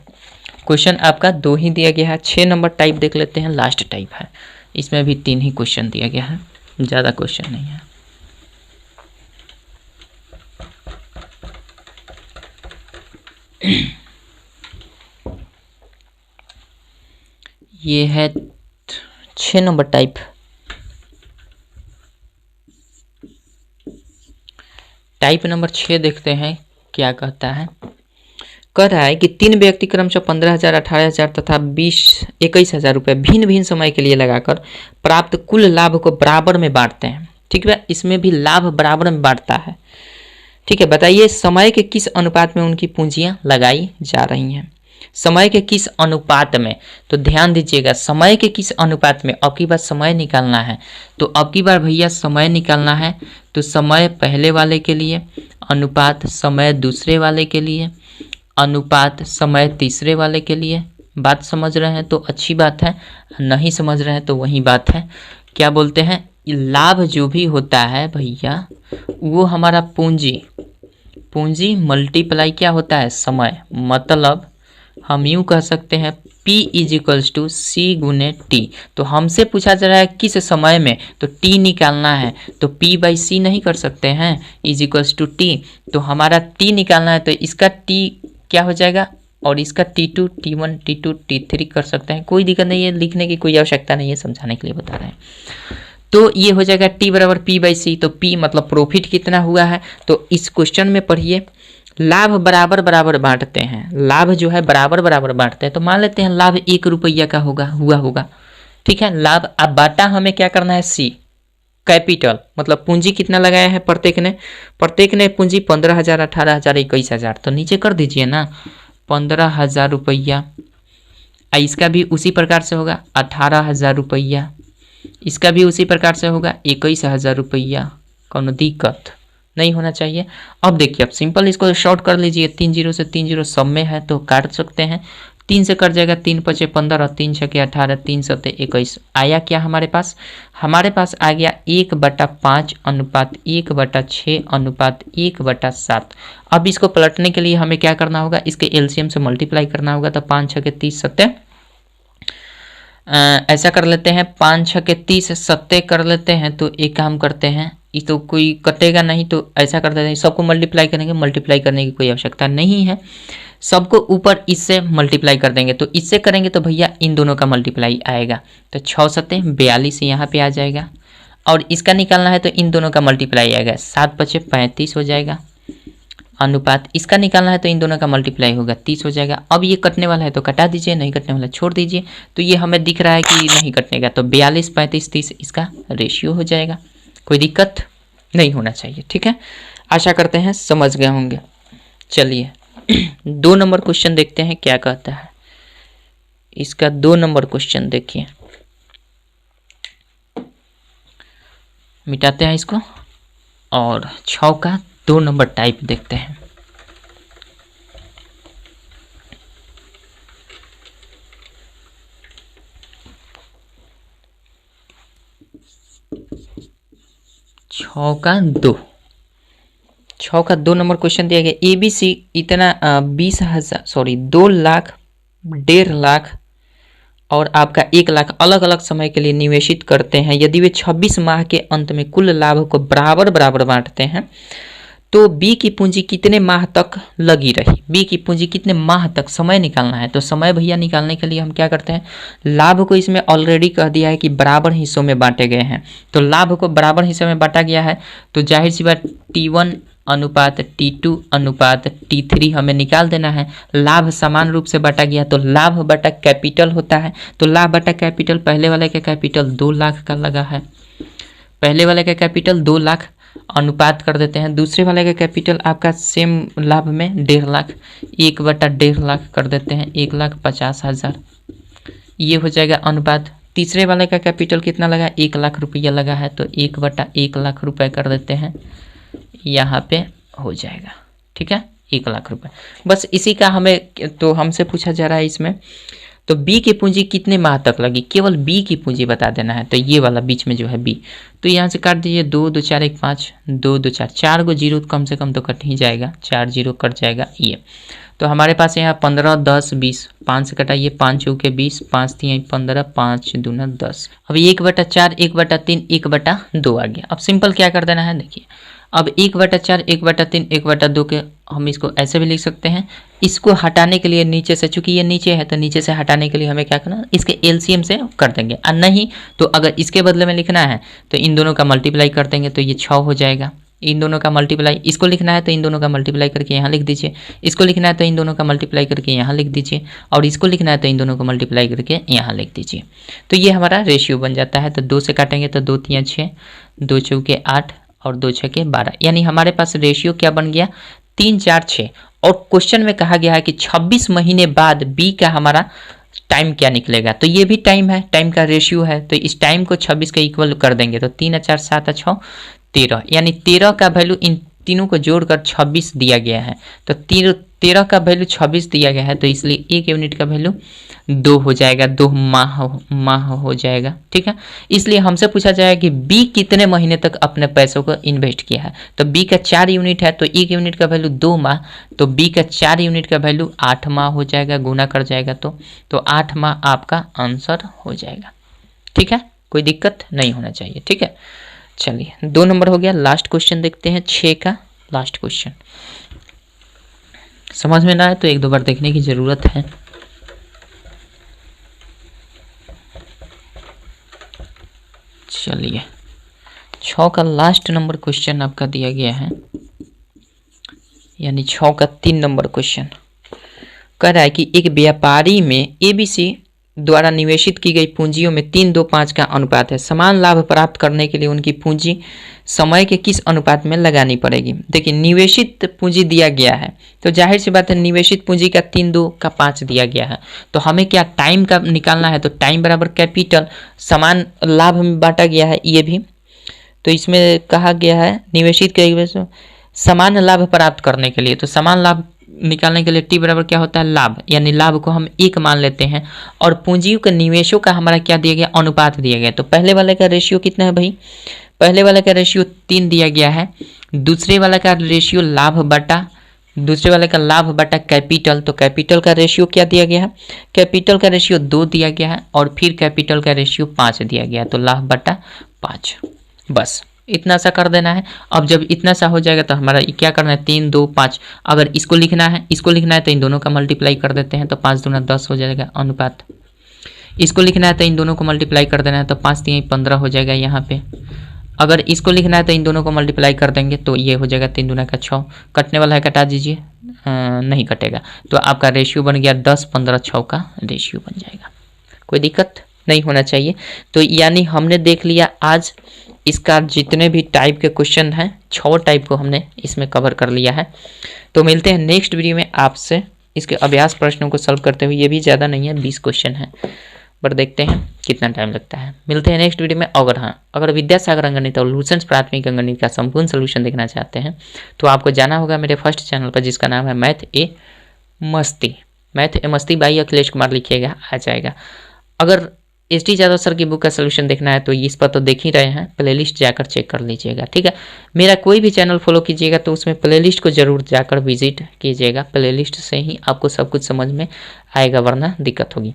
क्वेश्चन आपका 2 ही दिया गया है। 6 नंबर टाइप देख लेते हैं, लास्ट टाइप है, इसमें भी 3 ही क्वेश्चन दिया गया है, ज़्यादा क्वेश्चन नहीं है। ये है 6 नंबर टाइप। टाइप नंबर 6 देखते हैं क्या कहता है। कह रहा है कि 3 व्यक्ति क्रमशः 15,000, 18,000 तथा 21,000 रुपये भिन्न भिन्न समय के लिए लगाकर प्राप्त कुल लाभ को बराबर में बांटते हैं। ठीक है, इसमें भी लाभ बराबर में बांटता है। ठीक है, बताइए समय के किस अनुपात में उनकी पूंजियां लगाई जा रही हैं। समय के किस अनुपात में, तो ध्यान दीजिएगा समय के किस अनुपात में। अब की बार समय निकालना है, तो अब की बार भैया समय निकालना है तो समय पहले वाले के लिए, अनुपात समय दूसरे वाले के लिए, अनुपात समय तीसरे वाले के लिए। बात समझ रहे हैं तो अच्छी बात है, नहीं समझ रहे हैं तो वही बात है। क्या बोलते हैं, लाभ जो भी होता है भैया वो हमारा पूंजी मल्टीप्लाई क्या होता है, समय। मतलब हम यूँ कह सकते हैं P = C गुने T। तो हमसे पूछा जा रहा है किस समय में, तो T निकालना है तो P/C नहीं कर सकते हैं, = T। तो हमारा T निकालना है तो इसका T क्या हो जाएगा और इसका T2, T1, T2, T3 कर सकते हैं। कोई दिक्कत नहीं है, लिखने की कोई आवश्यकता नहीं है, समझाने के लिए बता रहे हैं। तो ये हो जाएगा T = P/C। तो P मतलब प्रॉफिट कितना हुआ है। तो इस क्वेश्चन में पढ़िए, लाभ बराबर बराबर बांटते हैं, लाभ जो है बराबर बराबर बांटते हैं। तो मान लेते हैं लाभ 1 रुपया का हुआ होगा। ठीक है, लाभ अब बाटा हमें क्या करना है, C कैपिटल, मतलब पूंजी कितना लगाया है प्रत्येक ने पूंजी 15,000, 18,000, 21,000। तो नीचे कर दीजिए ना 15,000 रुपया। इसका भी उसी प्रकार से होगा 18,000 रुपया, इसका भी उसी प्रकार से होगा 21,000 रुपया। कौन दिक्कत नहीं होना चाहिए। अब देखिए, अब सिंपल इसको शॉर्ट कर लीजिए, 3 0 से 3 0 सब में है तो काट सकते हैं। 3 से कट जाएगा, 3 × 5 = 15, 3 × 6 = 18, 3 × 7 = 21। आया क्या हमारे पास आ गया 1/5 अनुपात 1/6 अनुपात 1/7। अब इसको पलटने के लिए हमें क्या करना होगा, इसके एलसीएम से मल्टीप्लाई करना होगा। तो 5 × 6 = 30, 7 ऐसा कर लेते हैं, 5 × 6 = 30, 7 कर लेते हैं। तो एक काम करते हैं, ये तो कोई कटेगा नहीं तो ऐसा कर देते हैं, सबको मल्टीप्लाई करेंगे। मल्टीप्लाई करने की कोई आवश्यकता नहीं है, सबको ऊपर इससे मल्टीप्लाई कर देंगे। तो इससे करेंगे तो भैया इन दोनों का मल्टीप्लाई आएगा। तो 6 × 7 = 42 यहाँ पे आ जाएगा। और इसका निकालना है तो इन दोनों का मल्टीप्लाई आएगा, 7 × 5 = 35 हो जाएगा। अनुपात इसका निकालना है तो इन दोनों का मल्टीप्लाई होगा, 30 हो जाएगा। अब ये कटने वाला है तो कटा दीजिए, नहीं कटने वाला छोड़ दीजिए। तो ये हमें दिख रहा है कि नहीं कटनेगा, तो 42, 35, 30 इसका रेशियो हो जाएगा। कोई दिक्कत नहीं होना चाहिए। ठीक है, आशा करते हैं समझ गए होंगे। चलिए 2 नंबर क्वेश्चन देखते हैं क्या कहता है। इसका 2 नंबर क्वेश्चन देखिए, मिटाते हैं इसको और 6 का 2 नंबर टाइप देखते हैं। छः का 2 नंबर क्वेश्चन दिया गया। ABC इतना 2 लाख, 1.5 लाख और आपका 1 लाख अलग अलग समय के लिए निवेशित करते हैं। यदि वे 26 माह के अंत में कुल लाभ को बराबर बराबर बांटते हैं तो बी की पूंजी कितने माह तक लगी रही। बी की पूंजी कितने माह तक, समय निकालना है। तो समय भैया निकालने के लिए हम क्या करते हैं, लाभ को इसमें ऑलरेडी कह दिया है कि बराबर हिस्सों में बांटे गए हैं। तो लाभ को बराबर हिस्सों में बांटा गया है तो जाहिर सी बात T1 अनुपात T2 अनुपात T3 हमें निकाल देना है। लाभ समान रूप से बांटा गया तो लाभ बटा कैपिटल होता है। तो लाभ बटा कैपिटल, पहले वाले का कैपिटल 2 लाख का लगा है, पहले वाले का कैपिटल 2 लाख, अनुपात कर देते हैं दूसरे वाले का कैपिटल आपका सेम लाभ में 1.5 लाख, 1/1.5 लाख कर देते हैं, 1,50,000 ये हो जाएगा अनुपात। तीसरे वाले का कैपिटल कितना लगा, 1 लाख रुपया लगा है तो 1/1 लाख रुपए कर देते हैं, यहाँ पे हो जाएगा। ठीक है, 1 लाख रुपए। बस इसी का हमें तो हमसे पूछा जा रहा है इसमें। तो बी की पूंजी कितने माह तक लगी, केवल बी की पूंजी बता देना है। तो ये वाला बीच में जो है बी, तो यहाँ से काट दीजिए 2 2 4 1 5, 2 2 4, 4 को जीरो कम से कम तो कट ही जाएगा, 4 0 कट जाएगा ये। तो हमारे पास यहाँ 15 10 20, 5 से कटाइए, 5 चौके 20, 5 3 15, 5 दूना 10। अब 1/4 1/3 1/2 आ गया। अब सिंपल क्या कर देना है, देखिए अब 1/4 1/3 1/2 के हम इसको ऐसे भी लिख सकते हैं। इसको हटाने के लिए नीचे से, चूंकि ये नीचे है तो नीचे से हटाने के लिए हमें क्या करना, इसके एलसीएम से कर देंगे। और नहीं तो अगर इसके बदले में लिखना है तो इन दोनों का मल्टीप्लाई कर देंगे तो ये 6 हो जाएगा। इन दोनों का मल्टीप्लाई, इसको लिखना है तो इन दोनों का मल्टीप्लाई करके यहाँ लिख दीजिए, इसको लिखना है तो इन दोनों का मल्टीप्लाई करके यहाँ लिख दीजिए, और इसको लिखना है तो इन दोनों को मल्टीप्लाई करके यहाँ लिख दीजिए। तो ये हमारा रेशियो बन जाता है। तो 2 से काटेंगे तो 2 3 6, 2 चौके 8 और 2 6 12, यानी हमारे पास रेशियो क्या बन गया, 3 4 6। और क्वेश्चन में कहा गया है कि 26 महीने बाद बी का हमारा टाइम क्या निकलेगा, तो ये भी टाइम है, टाइम का रेशियो है। तो इस टाइम को 26 के इक्वल कर देंगे तो 3 4 7 6 13, यानी 13 का वैल्यू इन तीनों को जोड़कर 26 दिया गया है। तो 13 का वैल्यू 26 दिया गया है, तो इसलिए 1 यूनिट का वैल्यू 2 हो जाएगा, 2 माह हो जाएगा। ठीक है, इसलिए हमसे पूछा जाएगा कि बी कितने महीने तक अपने पैसों को इन्वेस्ट किया है। तो बी का 4 यूनिट है तो 1 यूनिट का वैल्यू 2 माह, तो बी का 4 यूनिट का वैल्यू 8 माह हो जाएगा, गुना कर जाएगा तो 8 माह आपका आंसर हो जाएगा। ठीक है, कोई दिक्कत नहीं होना चाहिए। ठीक है, चलिए 2 नंबर हो गया। लास्ट क्वेश्चन देखते हैं, 6 का लास्ट क्वेश्चन। समझ में ना आए तो 1-2 बार देखने की जरूरत है। चलिए 6 का लास्ट नंबर क्वेश्चन आपका दिया गया है, यानी 6 का 3 नंबर क्वेश्चन कह रहा है कि एक व्यापारी में एबीसी द्वारा निवेशित की गई पूंजियों में 3:2:5 का अनुपात है। समान लाभ प्राप्त करने के लिए उनकी पूंजी समय के किस अनुपात में लगानी पड़ेगी। देखिए निवेशित पूंजी दिया गया है तो जाहिर सी बात है निवेशित पूंजी का 3:2:5 दिया गया है, तो हमें क्या टाइम का निकालना है। तो टाइम बराबर कैपिटल, समान लाभ में बांटा गया है ये भी, तो इसमें कहा गया है निवेशित के समान लाभ प्राप्त करने के लिए, तो समान लाभ निकालने के लिए टी बराबर क्या होता है, लाभ, यानी लाभ को हम 1 मान लेते हैं। और पूंजियों के निवेशों का हमारा क्या दिया गया, अनुपात दिया गया। तो पहले वाले का रेशियो कितना है भाई, पहले वाले का रेशियो 3 दिया गया है, दूसरे वाले का रेशियो लाभ बटा, दूसरे वाले का लाभ बटा कैपिटल, तो कैपिटल का रेशियो क्या दिया गया है, कैपिटल का रेशियो 2 दिया गया है, और फिर कैपिटल का रेशियो 5 दिया गया है, तो लाभ बटा 5। बस इतना सा कर देना है। अब जब इतना सा हो जाएगा तो हमारा क्या करना है, 3 2 5। अगर इसको लिखना है, इसको लिखना है तो इन दोनों का मल्टीप्लाई कर देते हैं, तो 5 दूना 10 हो जाएगा अनुपात। इसको लिखना है तो इन दोनों को मल्टीप्लाई कर देना है, तो 5 3 15 हो जाएगा यहाँ पे। अगर इसको लिखना है तो इन दोनों को मल्टीप्लाई कर देंगे तो ये हो जाएगा 3 दूना का 6। कटने वाला है, कटा दीजिए, नहीं कटेगा। तो आपका रेशियो बन गया 10 15 6 का रेशियो बन जाएगा। कोई दिक्कत नहीं होना चाहिए। तो यानी हमने देख लिया आज इसका जितने भी टाइप के क्वेश्चन हैं, 6 टाइप को हमने इसमें कवर कर लिया है। तो मिलते हैं नेक्स्ट वीडियो में आपसे इसके अभ्यास प्रश्नों को सॉल्व करते हुए। ये भी ज़्यादा नहीं है, 20 क्वेश्चन है, पर देखते हैं कितना टाइम लगता है। मिलते हैं नेक्स्ट वीडियो में। अगर विद्यासागर अंकगणित और लूसेंट प्राथमिक अंकगणित का संपूर्ण सोल्यूशन देखना चाहते हैं तो आपको जाना होगा मेरे फर्स्ट चैनल पर, जिसका नाम है मैथ ए मस्ती बाई अखिलेश कुमार लिखिएगा, आ जाएगा। अगर एस टी यादव सर की बुक का सोल्यूशन देखना है तो इस पर तो देख ही रहे हैं, प्लेलिस्ट जाकर चेक कर लीजिएगा। ठीक है, मेरा कोई भी चैनल फॉलो कीजिएगा तो उसमें प्लेलिस्ट को जरूर जाकर विजिट कीजिएगा। प्लेलिस्ट से ही आपको सब कुछ समझ में आएगा, वरना दिक्कत होगी।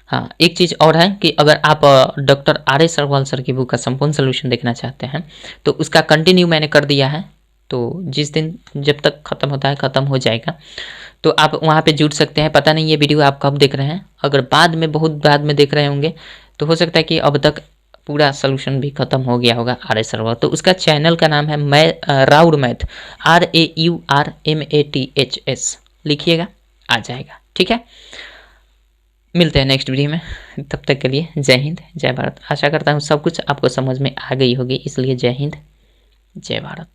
हाँ, एक चीज़ और है कि अगर आप डॉक्टर R.S. अग्रवाल सर की बुक का संपूर्ण सोल्यूशन देखना चाहते हैं तो उसका कंटिन्यू मैंने कर दिया है, तो जिस दिन जब तक ख़त्म होता है ख़त्म हो जाएगा, तो आप वहाँ पे जुड़ सकते हैं। पता नहीं ये वीडियो आप कब देख रहे हैं, अगर बाद में बहुत बाद में देख रहे होंगे तो हो सकता है कि अब तक पूरा सोल्यूशन भी ख़त्म हो गया होगा R.S. अग्रवाल। तो उसका चैनल का नाम है राउर मैथ, RAURMATHS लिखिएगा, आ जाएगा। ठीक है, मिलते हैं नेक्स्ट वीडियो में। तब तक के लिए जय हिंद जय भारत। आशा करता हूँ सब कुछ आपको समझ में आ गई होगी, इसलिए जय हिंद जय भारत।